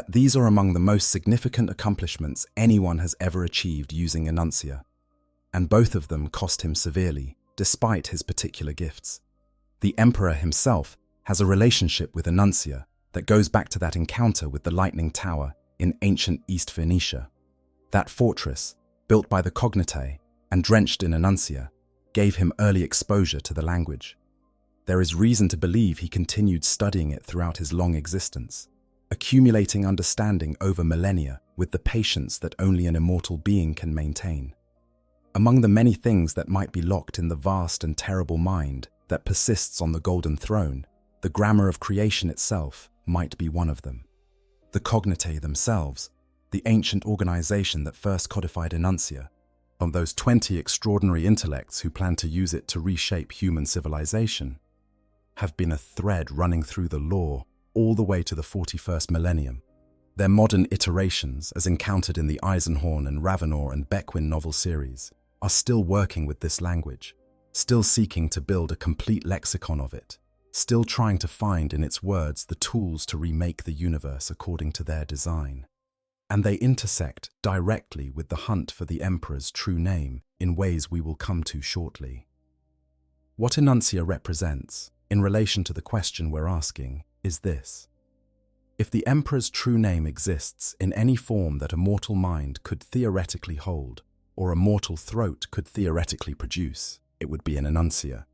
These are among the most significant accomplishments anyone has ever achieved using enuncia, and both of them cost him severely, despite his particular gifts. The Emperor himself has a relationship with enuncia that goes back to that encounter with the Lightning Tower in ancient East Phoenicia. That fortress, built by the Cognitae and drenched in enuncia, gave him early exposure to the language. There is reason to believe he continued studying it throughout his long existence, accumulating understanding over millennia with the patience that only an immortal being can maintain. Among the many things that might be locked in the vast and terrible mind that persists on the Golden Throne, the grammar of creation itself might be one of them. The Cognitae themselves, the ancient organization that first codified enuncia, of those 20 extraordinary intellects who plan to use it to reshape human civilization, have been a thread running through the lore all the way to the 41st millennium. Their modern iterations, as encountered in the Eisenhorn and Ravenor and Beckwin novel series, are still working with this language, still seeking to build a complete lexicon of it, still trying to find in its words the tools to remake the universe according to their design. And they intersect directly with the hunt for the Emperor's true name in ways we will come to shortly. What enuncia represents, in relation to the question we're asking, is this. If the Emperor's true name exists in any form that a mortal mind could theoretically hold, or a mortal throat could theoretically produce, it would be an enuncia.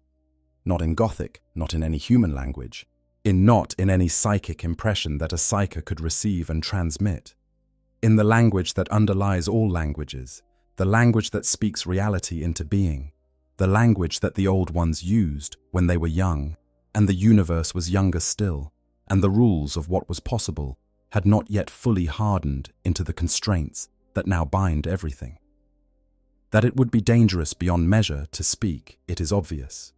Not in Gothic, not in any human language, not in any psychic impression that a psyker could receive and transmit. In the language that underlies all languages, the language that speaks reality into being, the language that the old ones used when they were young, and the universe was younger still, and the rules of what was possible had not yet fully hardened into the constraints that now bind everything. That it would be dangerous beyond measure to speak, it is obvious.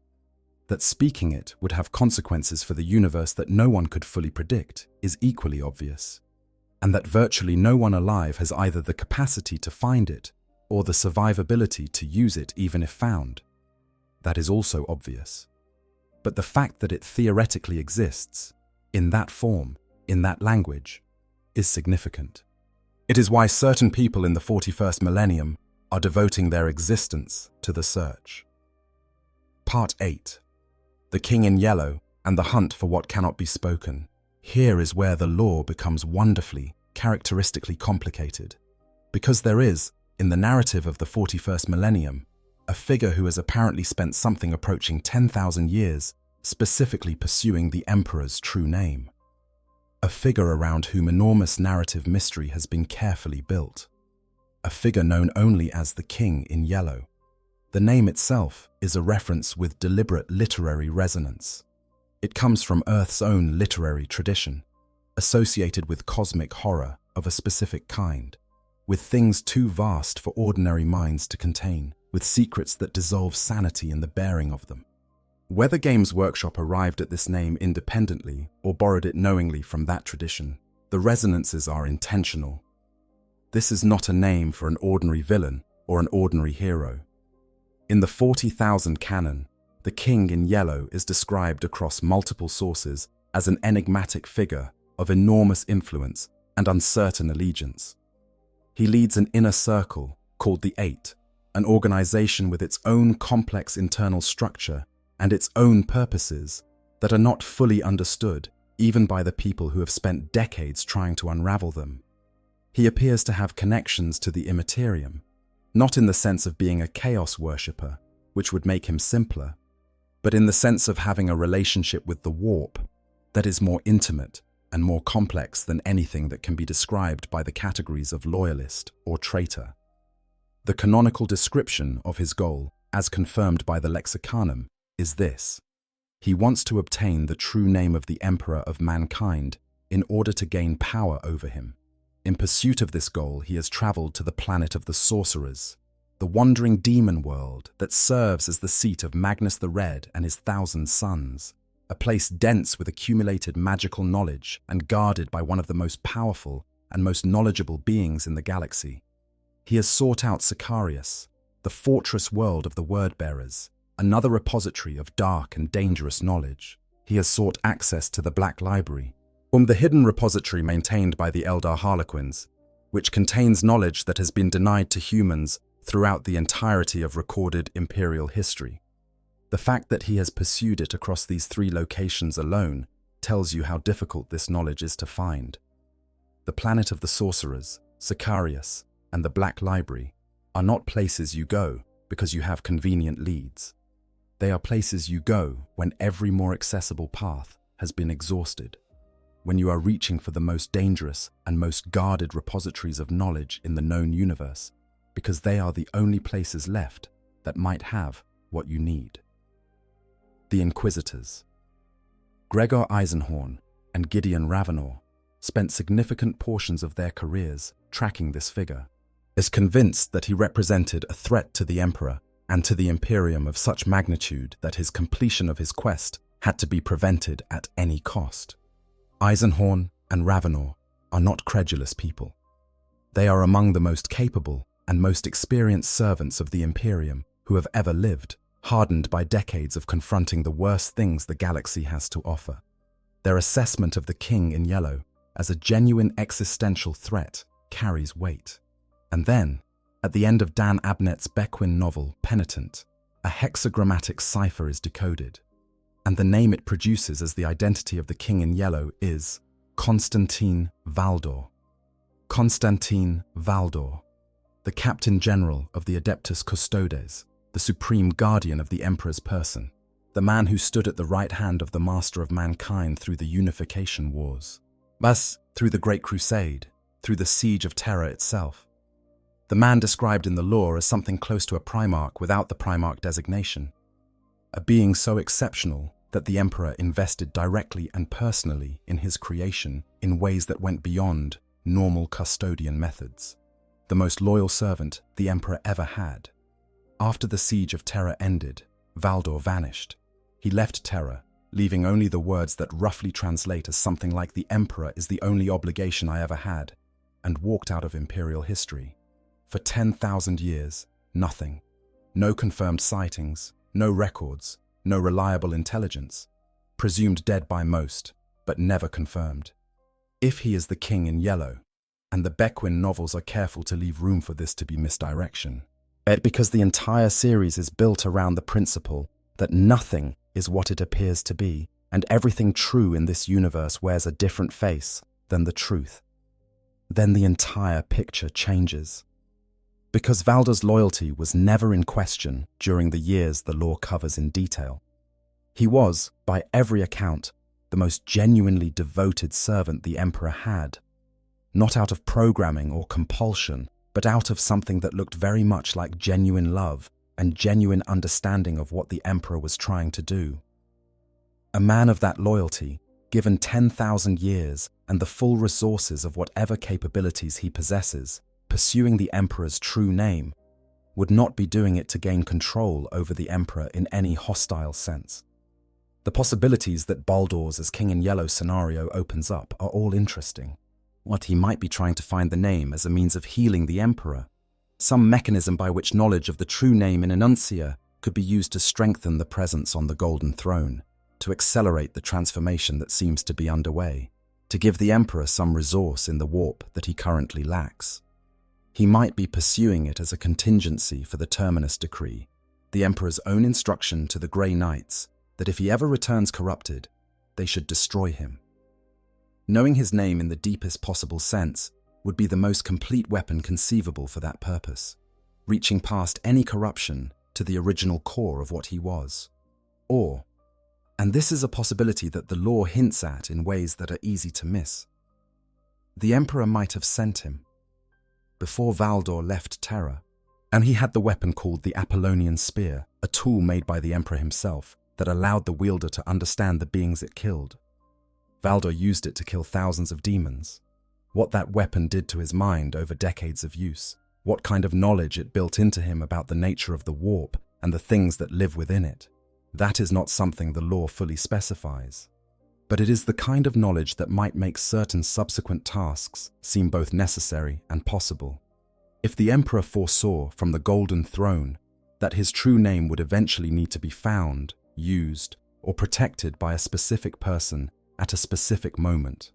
That speaking it would have consequences for the universe that no one could fully predict is equally obvious. And that virtually no one alive has either the capacity to find it or the survivability to use it even if found. That is also obvious. But the fact that it theoretically exists, in that form, in that language, is significant. It is why certain people in the 41st millennium are devoting their existence to the search. Part 8. The King in Yellow and the Hunt for What Cannot Be Spoken. Here is where the lore becomes wonderfully, characteristically complicated, because there is, in the narrative of the 41st millennium, a figure who has apparently spent something approaching 10,000 years specifically pursuing the Emperor's true name. A figure around whom enormous narrative mystery has been carefully built. A figure known only as the King in Yellow. The name itself is a reference with deliberate literary resonance. It comes from Earth's own literary tradition, associated with cosmic horror of a specific kind, with things too vast for ordinary minds to contain, with secrets that dissolve sanity in the bearing of them. Whether Games Workshop arrived at this name independently or borrowed it knowingly from that tradition, the resonances are intentional. This is not a name for an ordinary villain or an ordinary hero. In the 40,000 canon, the King in Yellow is described across multiple sources as an enigmatic figure of enormous influence and uncertain allegiance. He leads an inner circle called the Eight, an organization with its own complex internal structure and its own purposes that are not fully understood even by the people who have spent decades trying to unravel them. He appears to have connections to the Imperium, not in the sense of being a chaos worshipper, which would make him simpler, but in the sense of having a relationship with the warp that is more intimate and more complex than anything that can be described by the categories of loyalist or traitor. The canonical description of his goal, as confirmed by the Lexicanum, is this. He wants to obtain the true name of the Emperor of mankind in order to gain power over him. In pursuit of this goal, he has traveled to the planet of the sorcerers, the wandering demon world that serves as the seat of Magnus the Red and his 1,000 sons, a place dense with accumulated magical knowledge and guarded by one of the most powerful and most knowledgeable beings in the galaxy. He has sought out Sicarius, the fortress world of the Word-Bearers, another repository of dark and dangerous knowledge. He has sought access to the Black Library, the hidden repository maintained by the Eldar Harlequins, which contains knowledge that has been denied to humans throughout the entirety of recorded Imperial history. The fact that he has pursued it across these 3 locations alone tells you how difficult this knowledge is to find. The planet of the sorcerers, Sicarius, and the Black Library are not places you go because you have convenient leads. They are places you go when every more accessible path has been exhausted, when you are reaching for the most dangerous and most guarded repositories of knowledge in the known universe, because they are the only places left that might have what you need. The Inquisitors. Gregor Eisenhorn and Gideon Ravenor spent significant portions of their careers tracking this figure, is convinced that he represented a threat to the Emperor and to the Imperium of such magnitude that his completion of his quest had to be prevented at any cost. Eisenhorn and Ravenor are not credulous people. They are among the most capable and most experienced servants of the Imperium who have ever lived, hardened by decades of confronting the worst things the galaxy has to offer. Their assessment of the King in Yellow as a genuine existential threat carries weight. And then, at the end of Dan Abnett's Bequin novel, Penitent, a hexagrammatic cipher is decoded, and the name it produces as the identity of the King in Yellow is Constantine Valdor. Constantine Valdor, the Captain General of the Adeptus Custodes, the supreme guardian of the Emperor's person, the man who stood at the right hand of the Master of Mankind through the Unification Wars, thus through the Great Crusade, through the Siege of Terra itself. The man described in the lore as something close to a Primarch without the Primarch designation, a being so exceptional that the Emperor invested directly and personally in his creation in ways that went beyond normal custodian methods. The most loyal servant the Emperor ever had. After the Siege of Terra ended, Valdor vanished. He left Terra, leaving only the words that roughly translate as something like "the Emperor is the only obligation I ever had," and walked out of Imperial history. For 10,000 years, nothing. No confirmed sightings, no records, no reliable intelligence. Presumed dead by most, but never confirmed. If he is the King in Yellow, and the Bequin novels are careful to leave room for this to be misdirection, because the entire series is built around the principle that nothing is what it appears to be, and everything true in this universe wears a different face than the truth, then the entire picture changes. Because Valdor's loyalty was never in question during the years the lore covers in detail. He was, by every account, the most genuinely devoted servant the Emperor had, not out of programming or compulsion, but out of something that looked very much like genuine love and genuine understanding of what the Emperor was trying to do. A man of that loyalty, given 10,000 years and the full resources of whatever capabilities he possesses, pursuing the Emperor's true name, would not be doing it to gain control over the Emperor in any hostile sense. The possibilities that Baldor's as King in Yellow scenario opens up are all interesting. What he might be trying to find the name as a means of healing the Emperor, some mechanism by which knowledge of the true name in Enuncia could be used to strengthen the presence on the Golden Throne, to accelerate the transformation that seems to be underway, to give the Emperor some resource in the warp that he currently lacks. He might be pursuing it as a contingency for the Terminus Decree, the Emperor's own instruction to the Grey Knights that if he ever returns corrupted, they should destroy him. Knowing his name in the deepest possible sense would be the most complete weapon conceivable for that purpose, reaching past any corruption to the original core of what he was. Or, and this is a possibility that the lore hints at in ways that are easy to miss, the Emperor might have sent him before Valdor left Terra, and he had the weapon called the Apollonian Spear, a tool made by the Emperor himself that allowed the wielder to understand the beings it killed. Valdor used it to kill thousands of demons. What that weapon did to his mind over decades of use, what kind of knowledge it built into him about the nature of the warp and the things that live within it, that is not something the lore fully specifies. But it is the kind of knowledge that might make certain subsequent tasks seem both necessary and possible. If the Emperor foresaw from the Golden Throne that his true name would eventually need to be found, used, or protected by a specific person at a specific moment,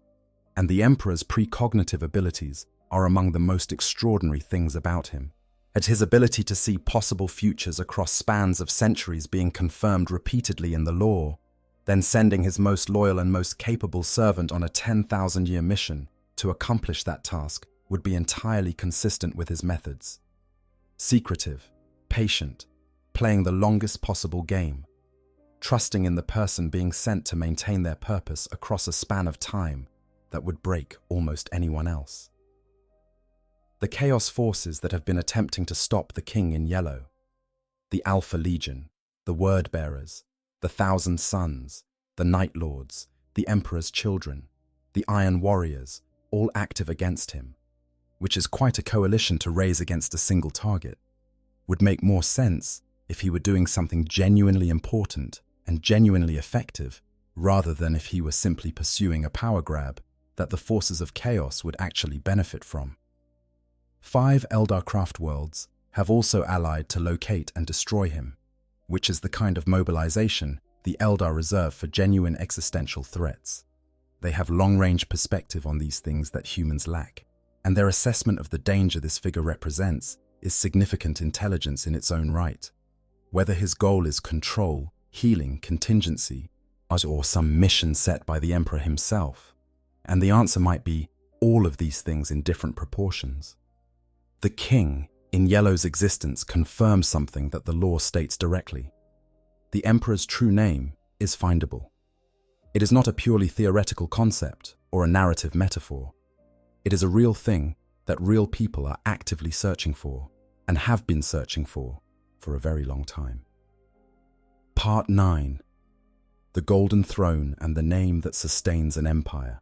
and the Emperor's precognitive abilities are among the most extraordinary things about him, at his ability to see possible futures across spans of centuries being confirmed repeatedly in the lore, then sending his most loyal and most capable servant on a 10,000-year mission to accomplish that task would be entirely consistent with his methods. Secretive, patient, playing the longest possible game, trusting in the person being sent to maintain their purpose across a span of time that would break almost anyone else. The Chaos forces that have been attempting to stop the King in Yellow, the Alpha Legion, the Word-Bearers, the Thousand Sons, the Night Lords, the Emperor's Children, the Iron Warriors, all active against him, which is quite a coalition to raise against a single target, would make more sense if he were doing something genuinely important and genuinely effective, rather than if he were simply pursuing a power grab that the forces of chaos would actually benefit from. 5 Eldar craft worlds have also allied to locate and destroy him, which is the kind of mobilization the Eldar reserve for genuine existential threats. They have long-range perspective on these things that humans lack, and their assessment of the danger this figure represents is significant intelligence in its own right. Whether his goal is control, healing, contingency, or some mission set by the Emperor himself, and the answer might be all of these things in different proportions. The King in Yellow's existence confirms something that the lore states directly. The Emperor's true name is findable. It is not a purely theoretical concept or a narrative metaphor. It is a real thing that real people are actively searching for and have been searching for a very long time. Part 9. The Golden Throne and the Name that Sustains an Empire.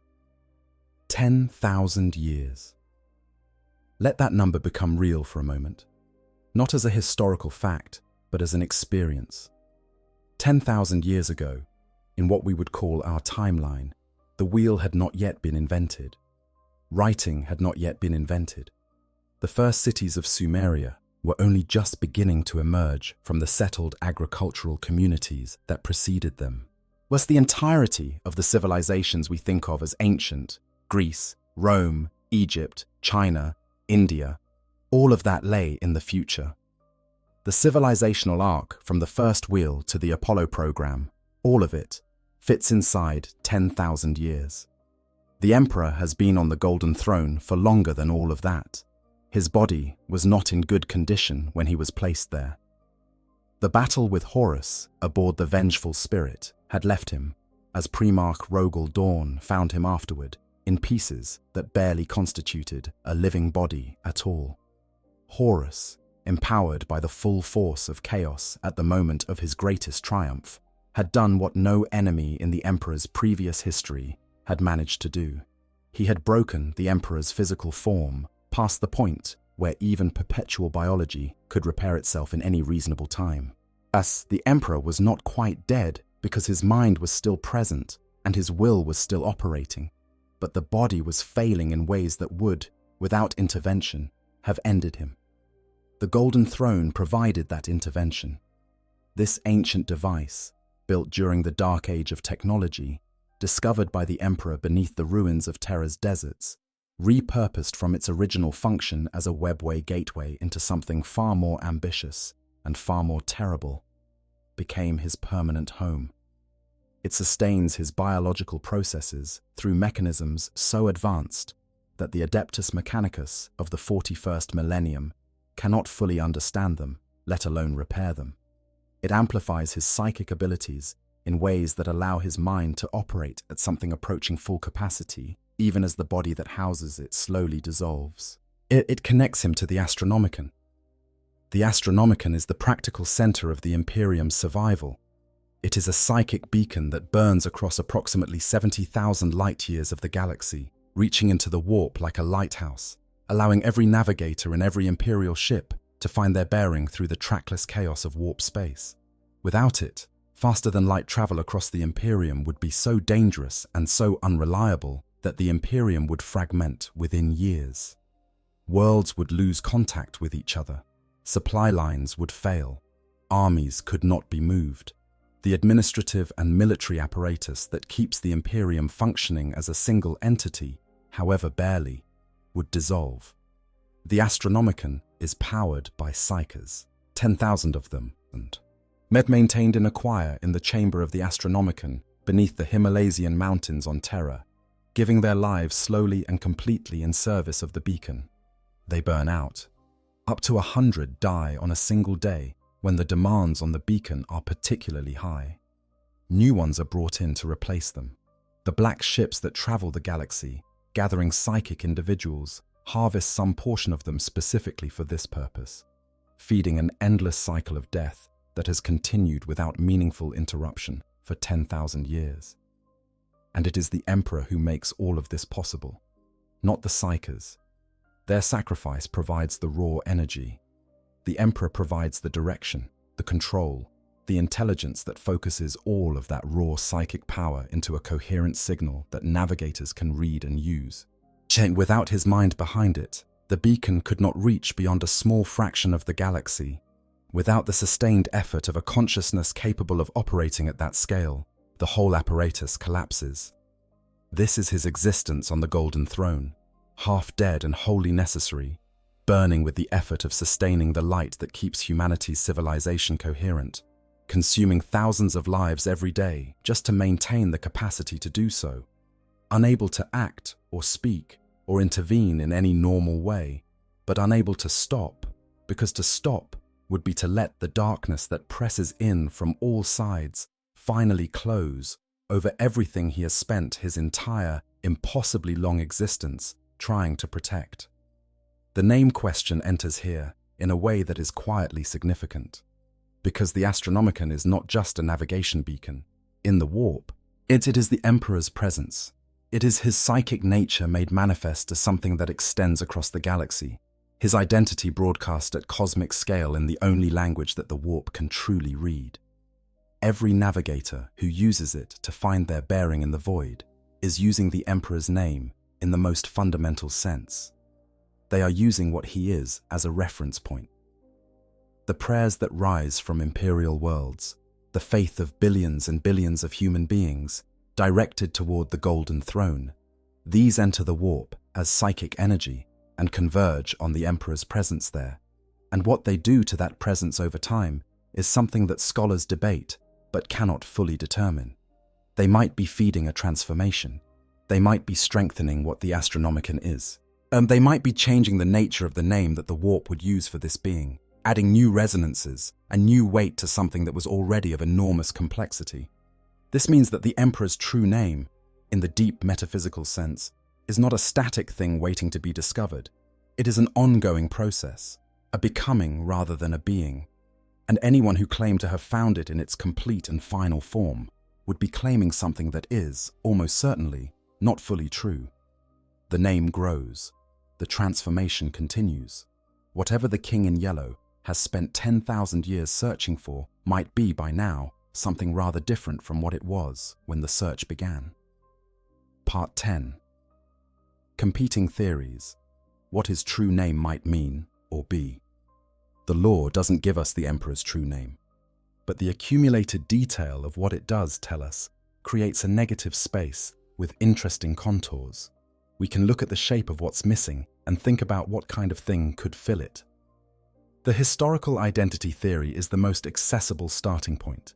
10,000 years. Let that number become real for a moment, not as a historical fact, but as an experience. 10,000 years ago, in what we would call our timeline, the wheel had not yet been invented. Writing had not yet been invented. The first cities of Sumeria were only just beginning to emerge from the settled agricultural communities that preceded them. Was the entirety of the civilizations we think of as ancient, Greece, Rome, Egypt, China, India, all of that lay in the future. The civilizational arc from the first wheel to the Apollo program, all of it, fits inside 10,000 years. The Emperor has been on the Golden Throne for longer than all of that. His body was not in good condition when he was placed there. The battle with Horus aboard the Vengeful Spirit had left him, as Primarch Rogel Dawn found him afterward, in pieces that barely constituted a living body at all. Horus, empowered by the full force of chaos at the moment of his greatest triumph, had done what no enemy in the Emperor's previous history had managed to do. He had broken the Emperor's physical form past the point where even perpetual biology could repair itself in any reasonable time. Thus, the Emperor was not quite dead because his mind was still present and his will was still operating, but the body was failing in ways that would, without intervention, have ended him. The Golden Throne provided that intervention. This ancient device, built during the Dark Age of technology, discovered by the Emperor beneath the ruins of Terra's deserts, repurposed from its original function as a webway gateway into something far more ambitious and far more terrible, became his permanent home. It sustains his biological processes through mechanisms so advanced that the Adeptus Mechanicus of the 41st Millennium cannot fully understand them, let alone repair them. It amplifies his psychic abilities in ways that allow his mind to operate at something approaching full capacity, even as the body that houses it slowly dissolves. It connects him to the Astronomicon. The Astronomicon is the practical center of the Imperium's survival. It is a psychic beacon that burns across approximately 70,000 light-years of the galaxy, reaching into the warp like a lighthouse, allowing every navigator in every Imperial ship to find their bearing through the trackless chaos of warp space. Without it, faster-than-light travel across the Imperium would be so dangerous and so unreliable that the Imperium would fragment within years. Worlds would lose contact with each other. Supply lines would fail. Armies could not be moved. The administrative and military apparatus that keeps the Imperium functioning as a single entity, however barely, would dissolve. The Astronomicon is powered by psychers, 10,000 of them, and maintained in a choir in the chamber of the Astronomicon beneath the Himalaysian mountains on Terra, giving their lives slowly and completely in service of the beacon. They burn out. Up to 100 die on a single day when the demands on the beacon are particularly high. New ones are brought in to replace them. The black ships that travel the galaxy, gathering psychic individuals, harvest some portion of them specifically for this purpose, feeding an endless cycle of death that has continued without meaningful interruption for 10,000 years. And it is the Emperor who makes all of this possible, not the psychers. Their sacrifice provides the raw energy. The Emperor provides the direction, the control, the intelligence that focuses all of that raw psychic power into a coherent signal that navigators can read and use. Without his mind behind it, the beacon could not reach beyond a small fraction of the galaxy. Without the sustained effort of a consciousness capable of operating at that scale, the whole apparatus collapses. This is his existence on the Golden Throne, half dead and wholly necessary, burning with the effort of sustaining the light that keeps humanity's civilization coherent, consuming thousands of lives every day just to maintain the capacity to do so, unable to act or speak or intervene in any normal way, but unable to stop, because to stop would be to let the darkness that presses in from all sides finally close over everything he has spent his entire, impossibly long existence trying to protect. The name question enters here in a way that is quietly significant, because the Astronomicon is not just a navigation beacon. In the warp, it is the Emperor's presence. It is his psychic nature made manifest as something that extends across the galaxy, his identity broadcast at cosmic scale in the only language that the warp can truly read. Every navigator who uses it to find their bearing in the void is using the Emperor's name in the most fundamental sense. They are using what he is as a reference point. The prayers that rise from Imperial worlds, the faith of billions and billions of human beings, directed toward the Golden Throne, these enter the warp as psychic energy and converge on the Emperor's presence there. And what they do to that presence over time is something that scholars debate but cannot fully determine. They might be feeding a transformation. They might be strengthening what the Astronomicon is. They might be changing the nature of the name that the warp would use for this being, adding new resonances and new weight to something that was already of enormous complexity. This means that the Emperor's true name, in the deep metaphysical sense, is not a static thing waiting to be discovered. It is an ongoing process, a becoming rather than a being. And anyone who claimed to have found it in its complete and final form would be claiming something that is, almost certainly, not fully true. The name grows. The transformation continues. Whatever the King in Yellow has spent 10,000 years searching for might be, by now, something rather different from what it was when the search began. Part 10. Competing theories. What his true name might mean or be. The lore doesn't give us the Emperor's true name, but the accumulated detail of what it does tell us creates a negative space with interesting contours. We can look at the shape of what's missing and think about what kind of thing could fill it. The historical identity theory is the most accessible starting point.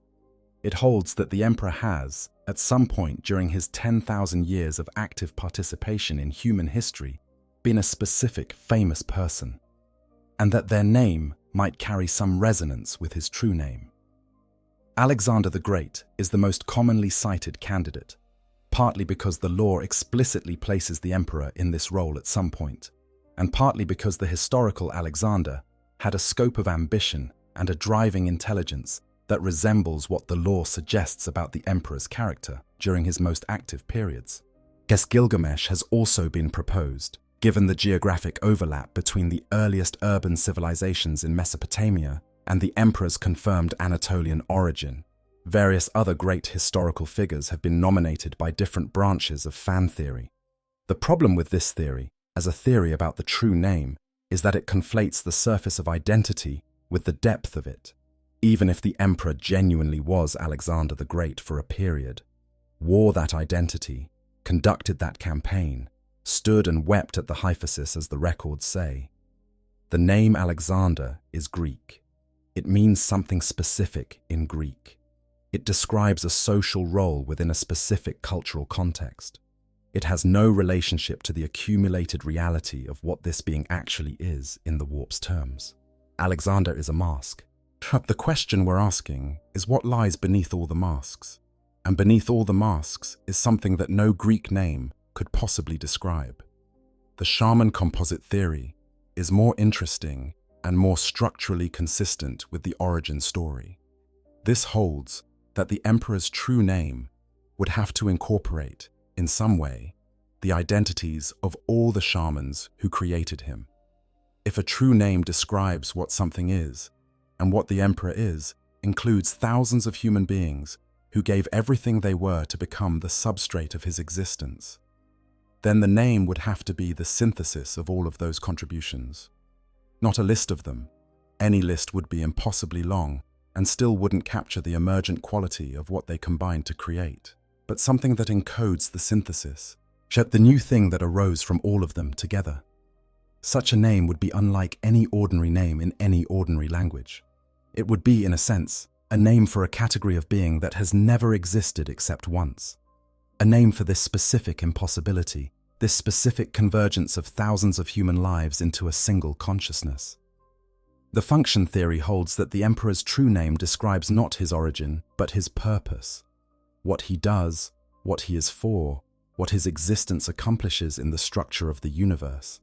It holds that the Emperor has, at some point during his 10,000 years of active participation in human history, been a specific famous person, and that their name might carry some resonance with his true name. Alexander the Great is the most commonly cited candidate, partly because the lore explicitly places the emperor in this role at some point, and partly because the historical Alexander had a scope of ambition and a driving intelligence that resembles what the lore suggests about the emperor's character during his most active periods. Guess Gilgamesh has also been proposed, given the geographic overlap between the earliest urban civilizations in Mesopotamia and the emperor's confirmed Anatolian origin. Various other great historical figures have been nominated by different branches of fan theory. The problem with this theory, as a theory about the true name, is that it conflates the surface of identity with the depth of it. Even if the emperor genuinely was Alexander the Great for a period, wore that identity, conducted that campaign, stood and wept at the hyphasis as the records say. The name Alexander is Greek. It means something specific in Greek. It describes a social role within a specific cultural context. It has no relationship to the accumulated reality of what this being actually is in the warp's terms. Alexander is a mask. The question we're asking is what lies beneath all the masks? And beneath all the masks is something that no Greek name could possibly describe. The shaman composite theory is more interesting and more structurally consistent with the origin story. This holds that the emperor's true name would have to incorporate, in some way, the identities of all the shamans who created him. If a true name describes what something is, and what the emperor is, includes thousands of human beings who gave everything they were to become the substrate of his existence, then the name would have to be the synthesis of all of those contributions. Not a list of them. Any list would be impossibly long and still wouldn't capture the emergent quality of what they combined to create, but something that encodes the synthesis, yet the new thing that arose from all of them together. Such a name would be unlike any ordinary name in any ordinary language. It would be, in a sense, a name for a category of being that has never existed except once. A name for this specific impossibility, this specific convergence of thousands of human lives into a single consciousness. The function theory holds that the emperor's true name describes not his origin, but his purpose. What he does, what he is for, what his existence accomplishes in the structure of the universe.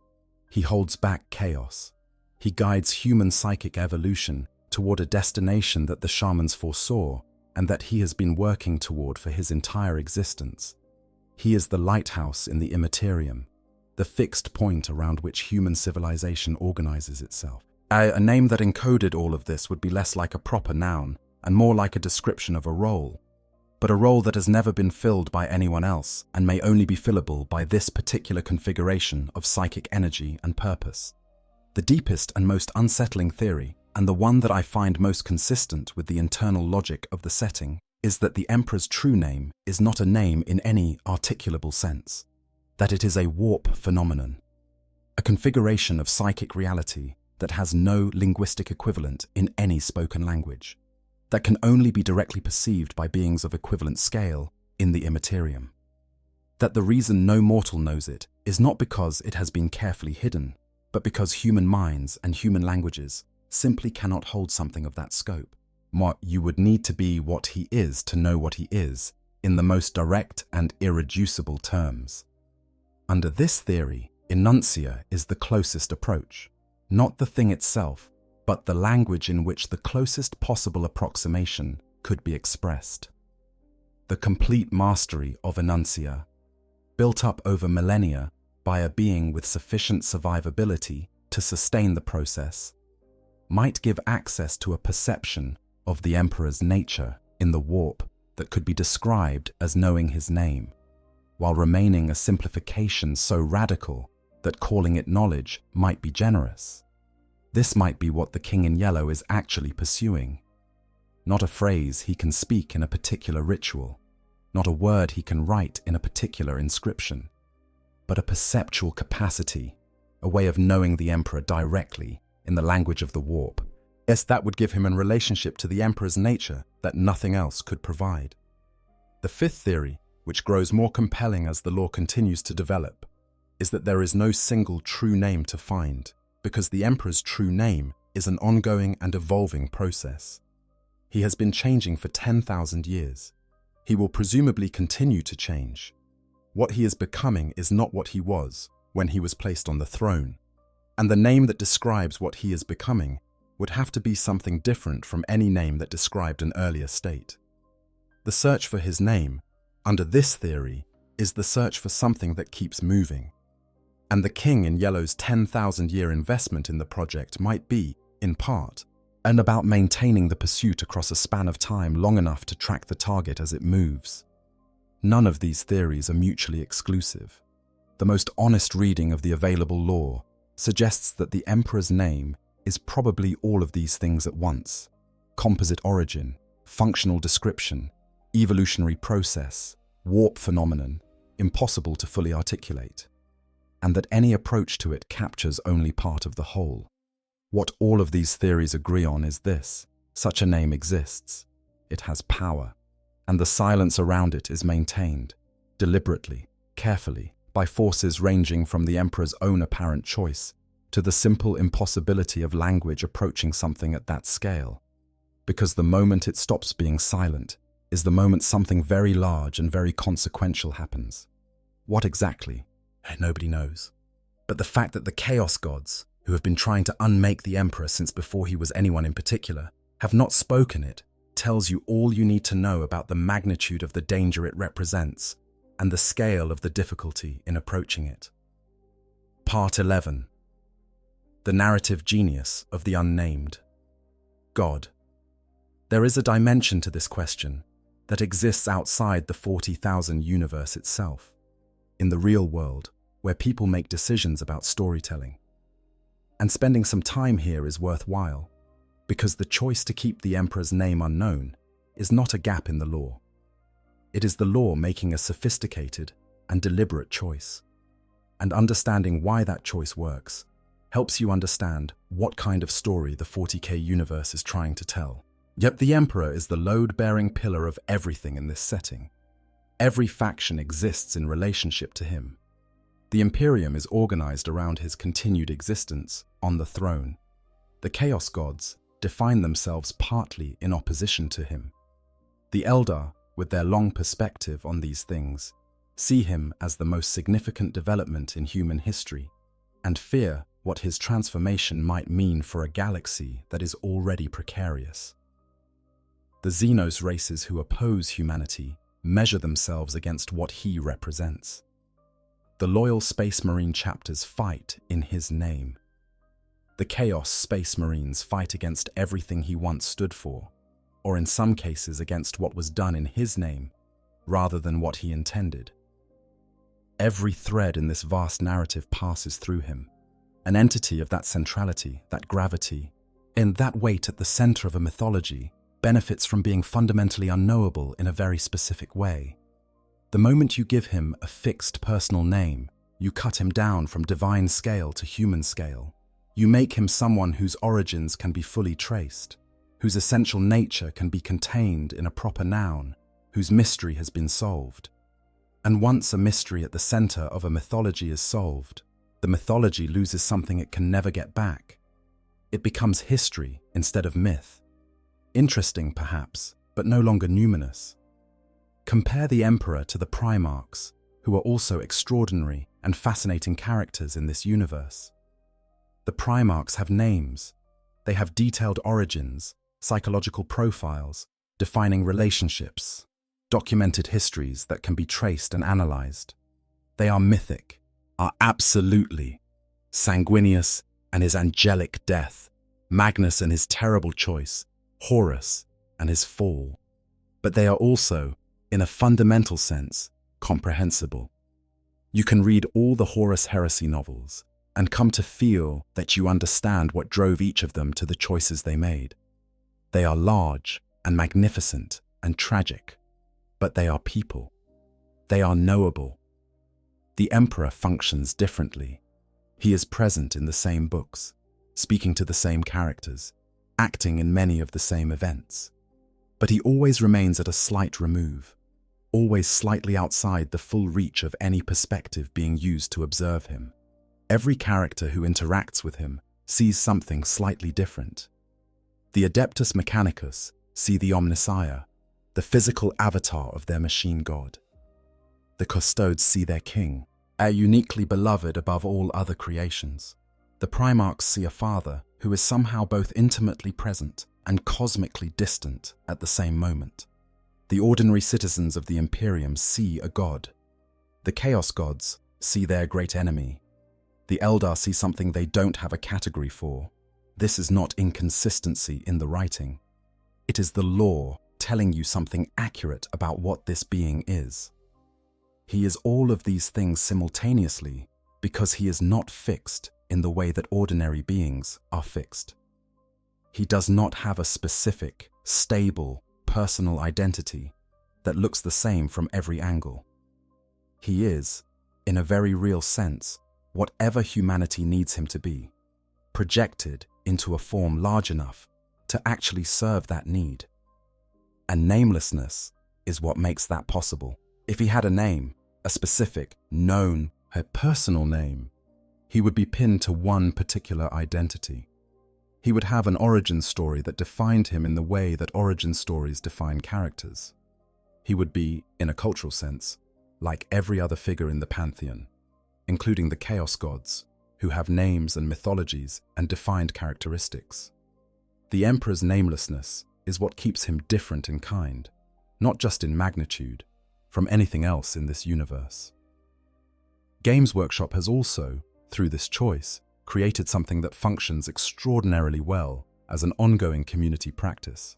He holds back chaos. He guides human psychic evolution toward a destination that the shamans foresaw and that he has been working toward for his entire existence. He is the lighthouse in the Imperium, the fixed point around which human civilization organizes itself. A name that encoded all of this would be less like a proper noun and more like a description of a role, but a role that has never been filled by anyone else and may only be fillable by this particular configuration of psychic energy and purpose. The deepest and most unsettling theory, and the one that I find most consistent with the internal logic of the setting, is that the emperor's true name is not a name in any articulable sense, that it is a warp phenomenon, a configuration of psychic reality that has no linguistic equivalent in any spoken language, that can only be directly perceived by beings of equivalent scale in the immaterium. That the reason no mortal knows it is not because it has been carefully hidden, but because human minds and human languages simply cannot hold something of that scope. You would need to be what he is to know what he is, in the most direct and irreducible terms. Under this theory, enuncia is the closest approach, not the thing itself, but the language in which the closest possible approximation could be expressed. The complete mastery of enuncia, built up over millennia by a being with sufficient survivability to sustain the process, might give access to a perception of the emperor's nature in the warp that could be described as knowing his name, while remaining a simplification so radical that calling it knowledge might be generous. This might be what the King in Yellow is actually pursuing. Not a phrase he can speak in a particular ritual, not a word he can write in a particular inscription, but a perceptual capacity, a way of knowing the emperor directly in the language of the warp. Yes, that would give him a relationship to the emperor's nature that nothing else could provide. The fifth theory, which grows more compelling as the lore continues to develop, is that there is no single true name to find, because the emperor's true name is an ongoing and evolving process. He has been changing for 10,000 years. He will presumably continue to change. What he is becoming is not what he was when he was placed on the throne, and the name that describes what he is becoming would have to be something different from any name that described an earlier state. The search for his name, under this theory, is the search for something that keeps moving. And the King in Yellow's 10,000-year investment in the project might be, in part, and about maintaining the pursuit across a span of time long enough to track the target as it moves. None of these theories are mutually exclusive. The most honest reading of the available lore suggests that the Emperor's name is probably all of these things at once: composite origin, functional description, evolutionary process, warp phenomenon, impossible to fully articulate, and that any approach to it captures only part of the whole. What all of these theories agree on is this: such a name exists, it has power, and the silence around it is maintained, deliberately, carefully, by forces ranging from the Emperor's own apparent choice to the simple impossibility of language approaching something at that scale. Because the moment it stops being silent is the moment something very large and very consequential happens. What exactly? Nobody knows. But the fact that the Chaos Gods, who have been trying to unmake the Emperor since before he was anyone in particular, have not spoken it, tells you all you need to know about the magnitude of the danger it represents and the scale of the difficulty in approaching it. Part 11. The narrative genius of the unnamed. God. There is a dimension to this question that exists outside the 40,000 universe itself, in the real world, where people make decisions about storytelling. And spending some time here is worthwhile, because the choice to keep the Emperor's name unknown is not a gap in the lore. It is the lore making a sophisticated and deliberate choice. And understanding why that choice works helps you understand what kind of story the 40K universe is trying to tell. Yet the Emperor is the load-bearing pillar of everything in this setting. Every faction exists in relationship to him. The Imperium is organized around his continued existence on the throne. The Chaos Gods define themselves partly in opposition to him. The Eldar, with their long perspective on these things, see him as the most significant development in human history and fear what his transformation might mean for a galaxy that is already precarious. The Xenos races who oppose humanity measure themselves against what he represents. The loyal Space Marine chapters fight in his name. The Chaos Space Marines fight against everything he once stood for, or in some cases against what was done in his name, rather than what he intended. Every thread in this vast narrative passes through him, an entity of that centrality, that gravity, in that weight at the center of a mythology, benefits from being fundamentally unknowable in a very specific way. The moment you give him a fixed personal name, you cut him down from divine scale to human scale. You make him someone whose origins can be fully traced, whose essential nature can be contained in a proper noun, whose mystery has been solved. And once a mystery at the center of a mythology is solved, the mythology loses something it can never get back. It becomes history instead of myth. Interesting, perhaps, but no longer numinous. Compare the Emperor to the Primarchs, who are also extraordinary and fascinating characters in this universe. The Primarchs have names. They have detailed origins, psychological profiles, defining relationships, documented histories that can be traced and analyzed. They are mythic, are absolutely Sanguinius and his angelic death, Magnus and his terrible choice, Horus and his fall. But they are also, in a fundamental sense, comprehensible. You can read all the Horus Heresy novels and come to feel that you understand what drove each of them to the choices they made. They are large and magnificent and tragic, but they are people. They are knowable. The Emperor functions differently. He is present in the same books, speaking to the same characters, acting in many of the same events. But he always remains at a slight remove, always slightly outside the full reach of any perspective being used to observe him. Every character who interacts with him sees something slightly different. The Adeptus Mechanicus see the Omnissiah, the physical avatar of their machine god. The Custodes see their king, a uniquely beloved above all other creations. The Primarchs see a father who is somehow both intimately present and cosmically distant at the same moment. The ordinary citizens of the Imperium see a god. The Chaos Gods see their great enemy. The Eldar see something they don't have a category for. This is not inconsistency in the writing. It is the lore telling you something accurate about what this being is. He is all of these things simultaneously because he is not fixed in the way that ordinary beings are fixed. He does not have a specific, stable, personal identity that looks the same from every angle. He is, in a very real sense, whatever humanity needs him to be, projected into a form large enough to actually serve that need. And namelessness is what makes that possible. If he had a name, a specific, known, a personal name, he would be pinned to one particular identity. He would have an origin story that defined him in the way that origin stories define characters. He would be, in a cultural sense, like every other figure in the pantheon, including the Chaos Gods, who have names and mythologies and defined characteristics. The Emperor's namelessness is what keeps him different in kind, not just in magnitude, from anything else in this universe. Games Workshop has also, through this choice, created something that functions extraordinarily well as an ongoing community practice.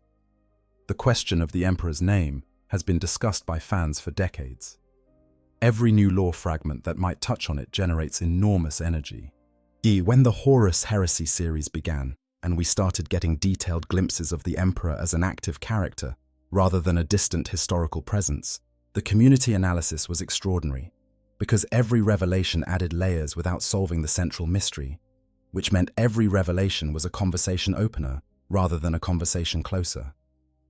The question of the Emperor's name has been discussed by fans for decades. Every new lore fragment that might touch on it generates enormous energy. When the Horus Heresy series began, and we started getting detailed glimpses of the Emperor as an active character, rather than a distant historical presence, the community analysis was extraordinary, because every revelation added layers without solving the central mystery, which meant every revelation was a conversation opener rather than a conversation closer.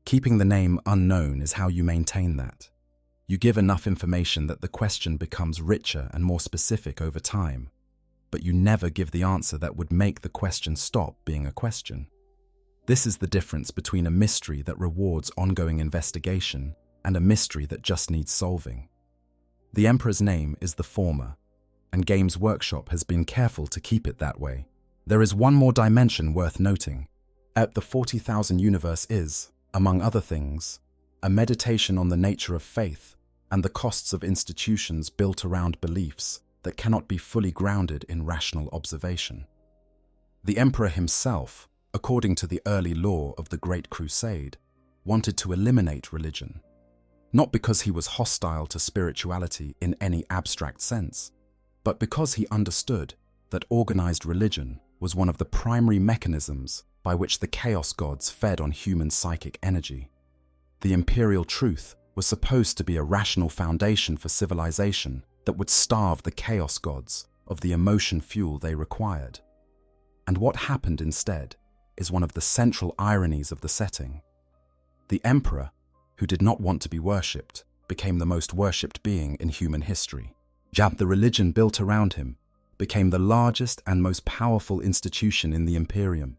Keeping the name unknown is how you maintain that. You give enough information that the question becomes richer and more specific over time, but you never give the answer that would make the question stop being a question. This is the difference between a mystery that rewards ongoing investigation and a mystery that just needs solving. The Emperor's name is the former, and Games Workshop has been careful to keep it that way. There is one more dimension worth noting. The 40,000 universe is, among other things, a meditation on the nature of faith and the costs of institutions built around beliefs that cannot be fully grounded in rational observation. The Emperor himself, according to the early lore of the Great Crusade, wanted to eliminate religion, not because he was hostile to spirituality in any abstract sense, but because he understood that organized religion was one of the primary mechanisms by which the Chaos Gods fed on human psychic energy. The imperial truth was supposed to be a rational foundation for civilization that would starve the Chaos Gods of the emotion fuel they required. And what happened instead is one of the central ironies of the setting. The Emperor, who did not want to be worshipped, became the most worshipped being in human history. The religion built around him became the largest and most powerful institution in the Imperium,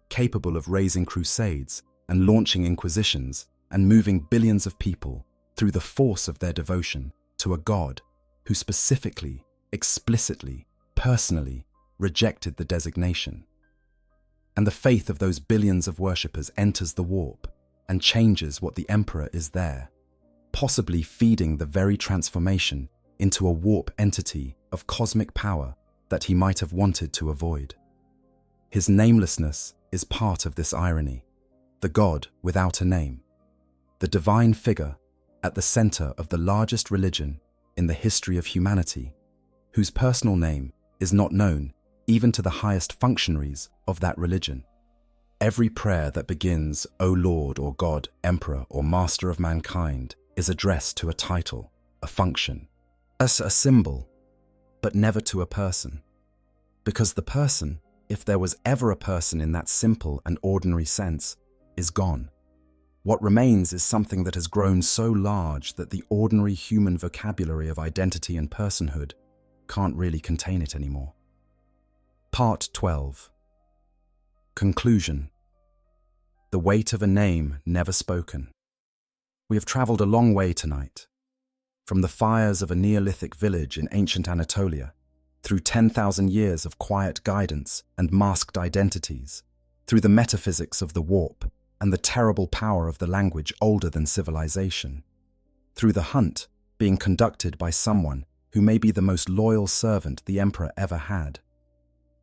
capable of raising crusades and launching inquisitions and moving billions of people through the force of their devotion to a god who specifically, explicitly, personally rejected the designation. And the faith of those billions of worshippers enters the warp and changes what the Emperor is there, possibly feeding the very transformation into a warp entity of cosmic power that he might have wanted to avoid. His namelessness is part of this irony, the god without a name, the divine figure at the center of the largest religion in the history of humanity, whose personal name is not known even to the highest functionaries of that religion. Every prayer that begins, "O Lord" or "God," "Emperor" or "Master of Mankind" is addressed to a title, a function, as a symbol, but never to a person. Because the person, if there was ever a person in that simple and ordinary sense, is gone. What remains is something that has grown so large that the ordinary human vocabulary of identity and personhood can't really contain it anymore. Part 12. Conclusion. the weight of a name never spoken. We have traveled a long way tonight, from the fires of a Neolithic village in ancient Anatolia, through 10,000 years of quiet guidance and masked identities, through the metaphysics of the warp and the terrible power of the language older than civilization, through the hunt being conducted by someone who may be the most loyal servant the Emperor ever had,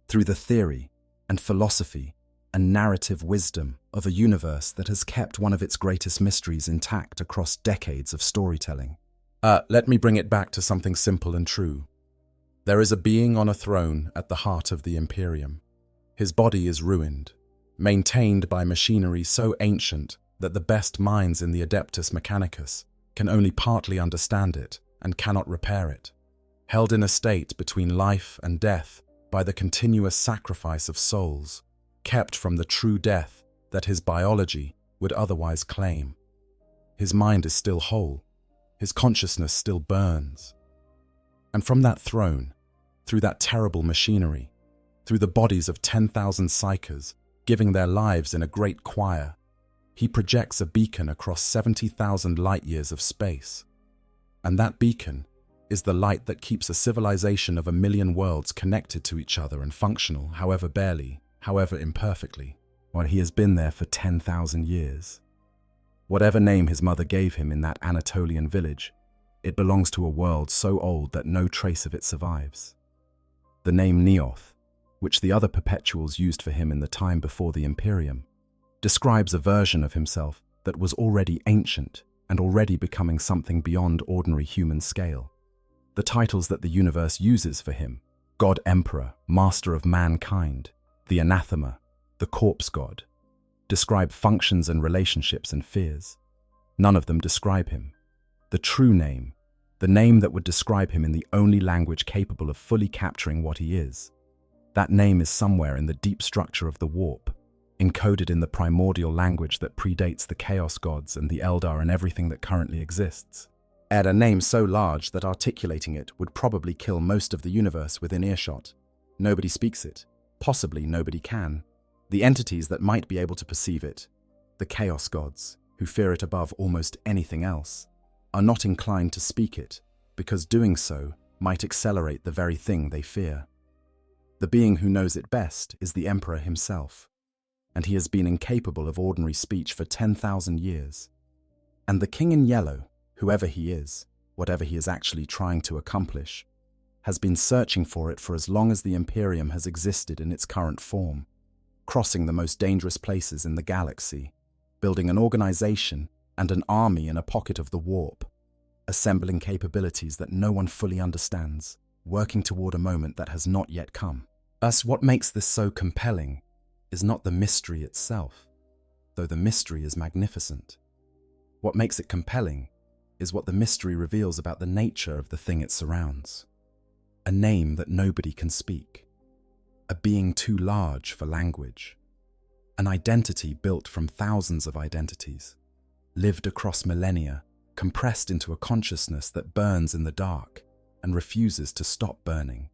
through the theory and philosophy and narrative wisdom of a universe that has kept one of its greatest mysteries intact across decades of storytelling. Let me bring it back to something simple and true. There is a being on a throne at the heart of the Imperium. His body is ruined, maintained by machinery so ancient that the best minds in the Adeptus Mechanicus can only partly understand it and cannot repair it. Held in a state between life and death by the continuous sacrifice of souls, kept from the true death that his biology would otherwise claim. His mind is still whole. His consciousness still burns. And from that throne, through that terrible machinery, through the bodies of 10,000 psychers giving their lives in a great choir, he projects a beacon across 70,000 light-years of space. And that beacon is the light that keeps a civilization of 1,000,000 worlds connected to each other and functional, however barely, however imperfectly, while he has been there for 10,000 years. Whatever name his mother gave him in that Anatolian village, it belongs to a world so old that no trace of it survives. The name Neoth, which the other perpetuals used for him in the time before the Imperium, describes a version of himself that was already ancient and already becoming something beyond ordinary human scale. The titles that the universe uses for him, God Emperor, Master of Mankind, the Anathema, the Corpse God, describe functions and relationships and fears. None of them describe him. The true name, the name that would describe him in the only language capable of fully capturing what he is, that name is somewhere in the deep structure of the warp, encoded in the primordial language that predates the Chaos Gods and the Eldar and everything that currently exists. Add a name so large that articulating it would probably kill most of the universe within earshot. Nobody speaks it. Possibly nobody can. The entities that might be able to perceive it, the Chaos Gods, who fear it above almost anything else, are not inclined to speak it, because doing so might accelerate the very thing they fear. The being who knows it best is the Emperor himself, and he has been incapable of ordinary speech for 10,000 years. And the King in Yellow, whoever he is, whatever he is actually trying to accomplish, has been searching for it for as long as the Imperium has existed in its current form, crossing the most dangerous places in the galaxy, building an organization and an army in a pocket of the warp, assembling capabilities that no one fully understands, working toward a moment that has not yet come. What makes this so compelling is not the mystery itself, though the mystery is magnificent. What makes it compelling is what the mystery reveals about the nature of the thing it surrounds. A name that nobody can speak. A being too large for language. An identity built from thousands of identities, lived across millennia, compressed into a consciousness that burns in the dark and refuses to stop burning,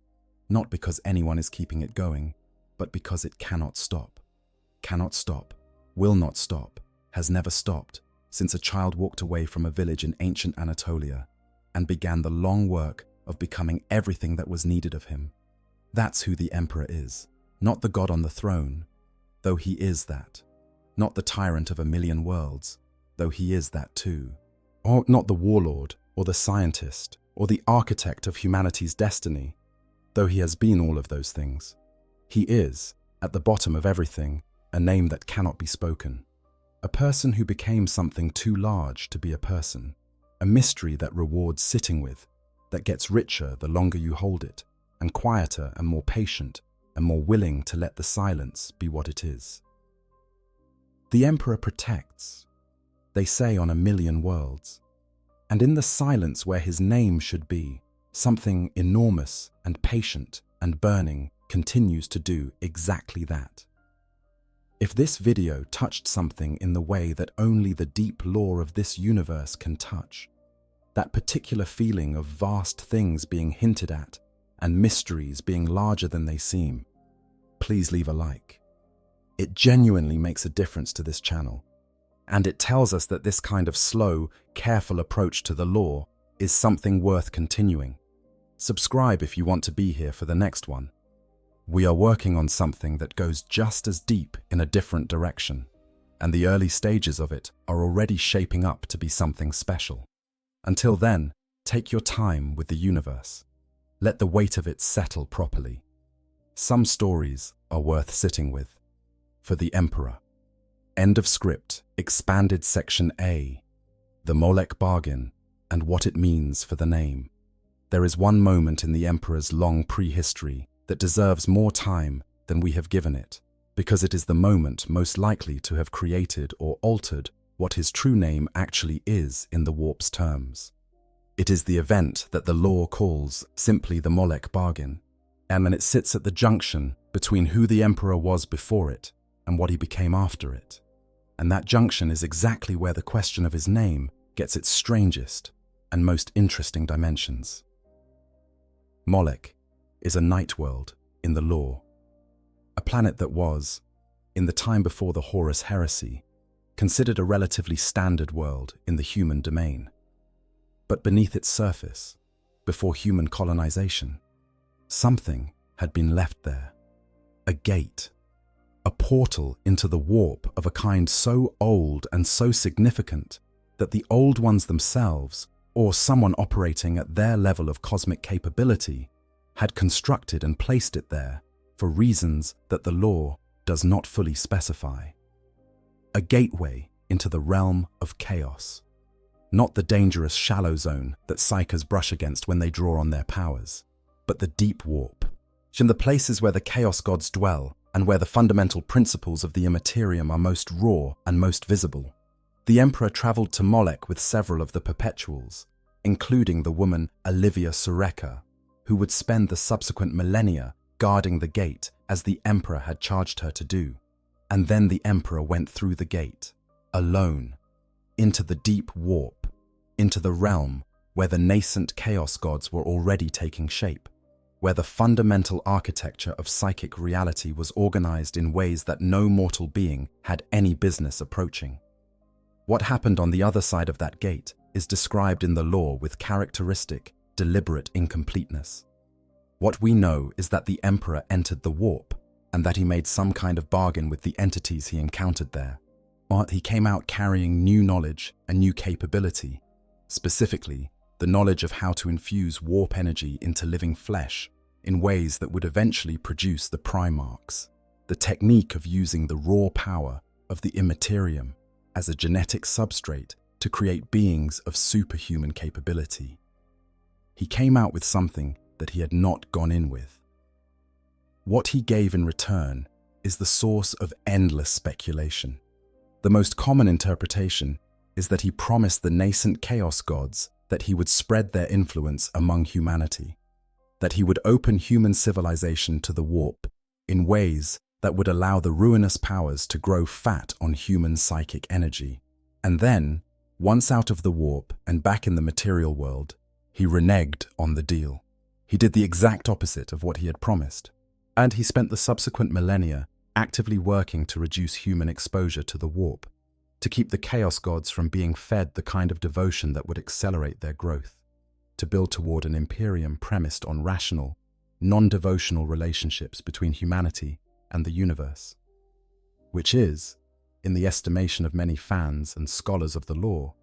not because anyone is keeping it going, but because it cannot stop. Cannot stop, will not stop, has never stopped since a child walked away from a village in ancient Anatolia and began the long work of becoming everything that was needed of him. That's who the Emperor is, not the god on the throne, though he is that. Not the tyrant of 1,000,000 worlds, though he is that too. Or not the warlord, or the scientist, or the architect of humanity's destiny, though he has been all of those things. He is, at the bottom of everything, a name that cannot be spoken. A person who became something too large to be a person. A mystery that rewards sitting with, that gets richer the longer you hold it, and quieter and more patient, and more willing to let the silence be what it is. The Emperor protects, they say, on 1,000,000 worlds, and in the silence where his name should be, something enormous and patient and burning continues to do exactly that. If this video touched something in the way that only the deep lore of this universe can touch, that particular feeling of vast things being hinted at and mysteries being larger than they seem, please leave a like. It genuinely makes a difference to this channel. And it tells us that this kind of slow, careful approach to the lore is something worth continuing. Subscribe if you want to be here for the next one. We are working on something that goes just as deep in a different direction, and the early stages of it are already shaping up to be something special. Until then, take your time with the universe. Let the weight of it settle properly. Some stories are worth sitting with. For the Emperor. End of script. Expanded Section A. The Molech Bargain and what it means for the name. There is one moment in the Emperor's long prehistory that deserves more time than we have given it, because it is the moment most likely to have created or altered what his true name actually is in the warp's terms. It is the event that the lore calls simply the Molech Bargain, and then it sits at the junction between who the Emperor was before it and what he became after it. And that junction is exactly where the question of his name gets its strangest and most interesting dimensions. Molech is a night world in the lore, a planet that was, in the time before the Horus heresy, considered a relatively standard world in the human domain. But beneath its surface, before human colonization, something had been left there. A gate, a portal into the warp of a kind so old and so significant that the old ones themselves, or someone operating at their level of cosmic capability, had constructed and placed it there for reasons that the lore does not fully specify. A gateway into the realm of chaos. Not the dangerous shallow zone that psychers brush against when they draw on their powers, but the deep warp, in the places where the chaos gods dwell and where the fundamental principles of the Imperium are most raw and most visible. The Emperor travelled to Molech with several of the perpetuals, including the woman Olivia Sureka, who would spend the subsequent millennia guarding the gate as the Emperor had charged her to do. And then the Emperor went through the gate, alone, into the deep warp, into the realm where the nascent chaos gods were already taking shape, where the fundamental architecture of psychic reality was organized in ways that no mortal being had any business approaching. What happened on the other side of that gate is described in the lore with characteristic, deliberate incompleteness. What we know is that the Emperor entered the warp, and that he made some kind of bargain with the entities he encountered there. But he came out carrying new knowledge and new capability, specifically the knowledge of how to infuse warp energy into living flesh in ways that would eventually produce the Primarchs, the technique of using the raw power of the Imperium as a genetic substrate to create beings of superhuman capability. He came out with something that he had not gone in with. What he gave in return is the source of endless speculation. The most common interpretation is that he promised the nascent chaos gods that he would spread their influence among humanity, that he would open human civilization to the warp in ways that would allow the ruinous powers to grow fat on human psychic energy. And then, once out of the warp and back in the material world, he reneged on the deal. He did the exact opposite of what he had promised, and he spent the subsequent millennia actively working to reduce human exposure to the warp, to keep the chaos gods from being fed the kind of devotion that would accelerate their growth, to build toward an Imperium premised on rational, non-devotional relationships between humanity and the universe, which is, in the estimation of many fans and scholars of the lore,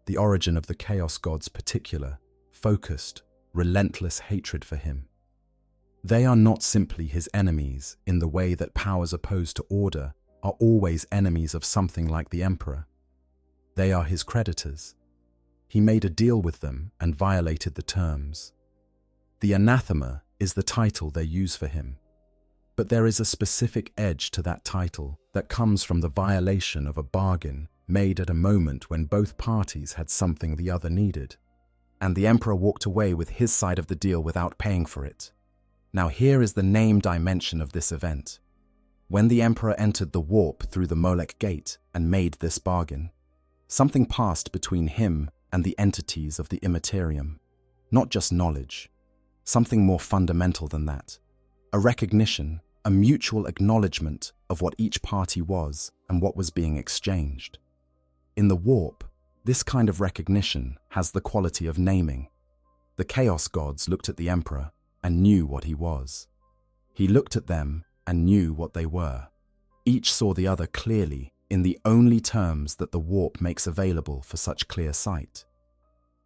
the origin of the chaos gods' particular, focused, relentless hatred for him. They are not simply his enemies in the way that powers opposed to order are always enemies of something like the Emperor. They are his creditors. He made a deal with them and violated the terms. The anathema is the title they use for him, but there is a specific edge to that title that comes from the violation of a bargain made at a moment when both parties had something the other needed, and the Emperor walked away with his side of the deal without paying for it. Now here is the name dimension of this event. When the Emperor entered the warp through the Molech Gate and made this bargain, something passed between him and the entities of the Imperium. Not just knowledge, something more fundamental than that. A recognition a mutual acknowledgement of what each party was and what was being exchanged. In the warp, this kind of recognition has the quality of naming. The Chaos Gods looked at the Emperor and knew what he was. He looked at them and knew what they were. Each saw the other clearly in the only terms that the warp makes available for such clear sight.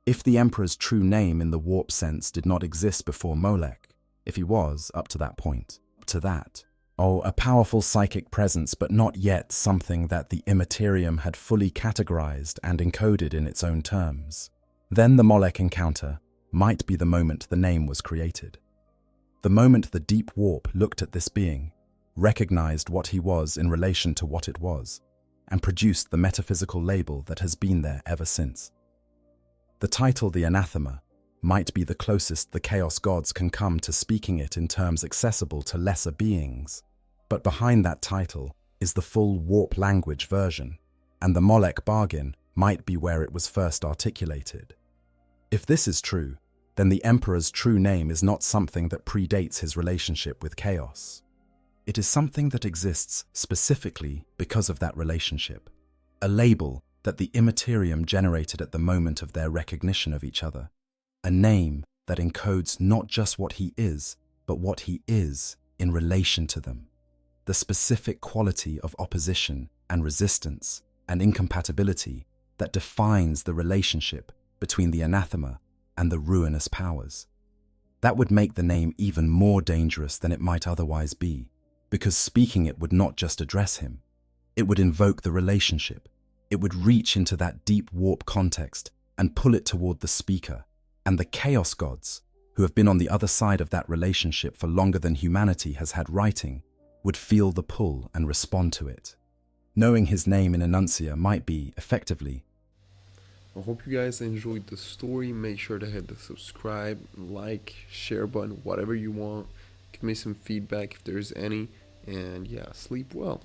If the Emperor's true name in the warp sense did not exist before Molech, if he was, up to that point, a powerful psychic presence, but not yet something that the Imperium had fully categorized and encoded in its own terms, then the Molech encounter might be the moment the name was created. The moment the deep warp looked at this being, recognized what he was in relation to what it was, and produced the metaphysical label that has been there ever since. The title the Anathema might be the closest the Chaos Gods can come to speaking it in terms accessible to lesser beings, but behind that title is the full warp language version, and the Molech bargain might be where it was first articulated. If this is true, then the Emperor's true name is not something that predates his relationship with Chaos. It is something that exists specifically because of that relationship, a label that the Imperium generated at the moment of their recognition of each other, a name that encodes not just what he is, but what he is in relation to them, the specific quality of opposition and resistance and incompatibility that defines the relationship between the anathema and the ruinous powers. That would make the name even more dangerous than it might otherwise be, because speaking it would not just address him. It would invoke the relationship. It would reach into that deep warp context and pull it toward the speaker. And the Chaos Gods, who have been on the other side of that relationship for longer than humanity has had writing, would feel the pull and respond to it. Knowing his name in Enuncia might be, effectively, I hope you guys enjoyed the story. Make sure to hit the subscribe, like, share button, whatever you want. Give me some feedback if there's any. And yeah, sleep well.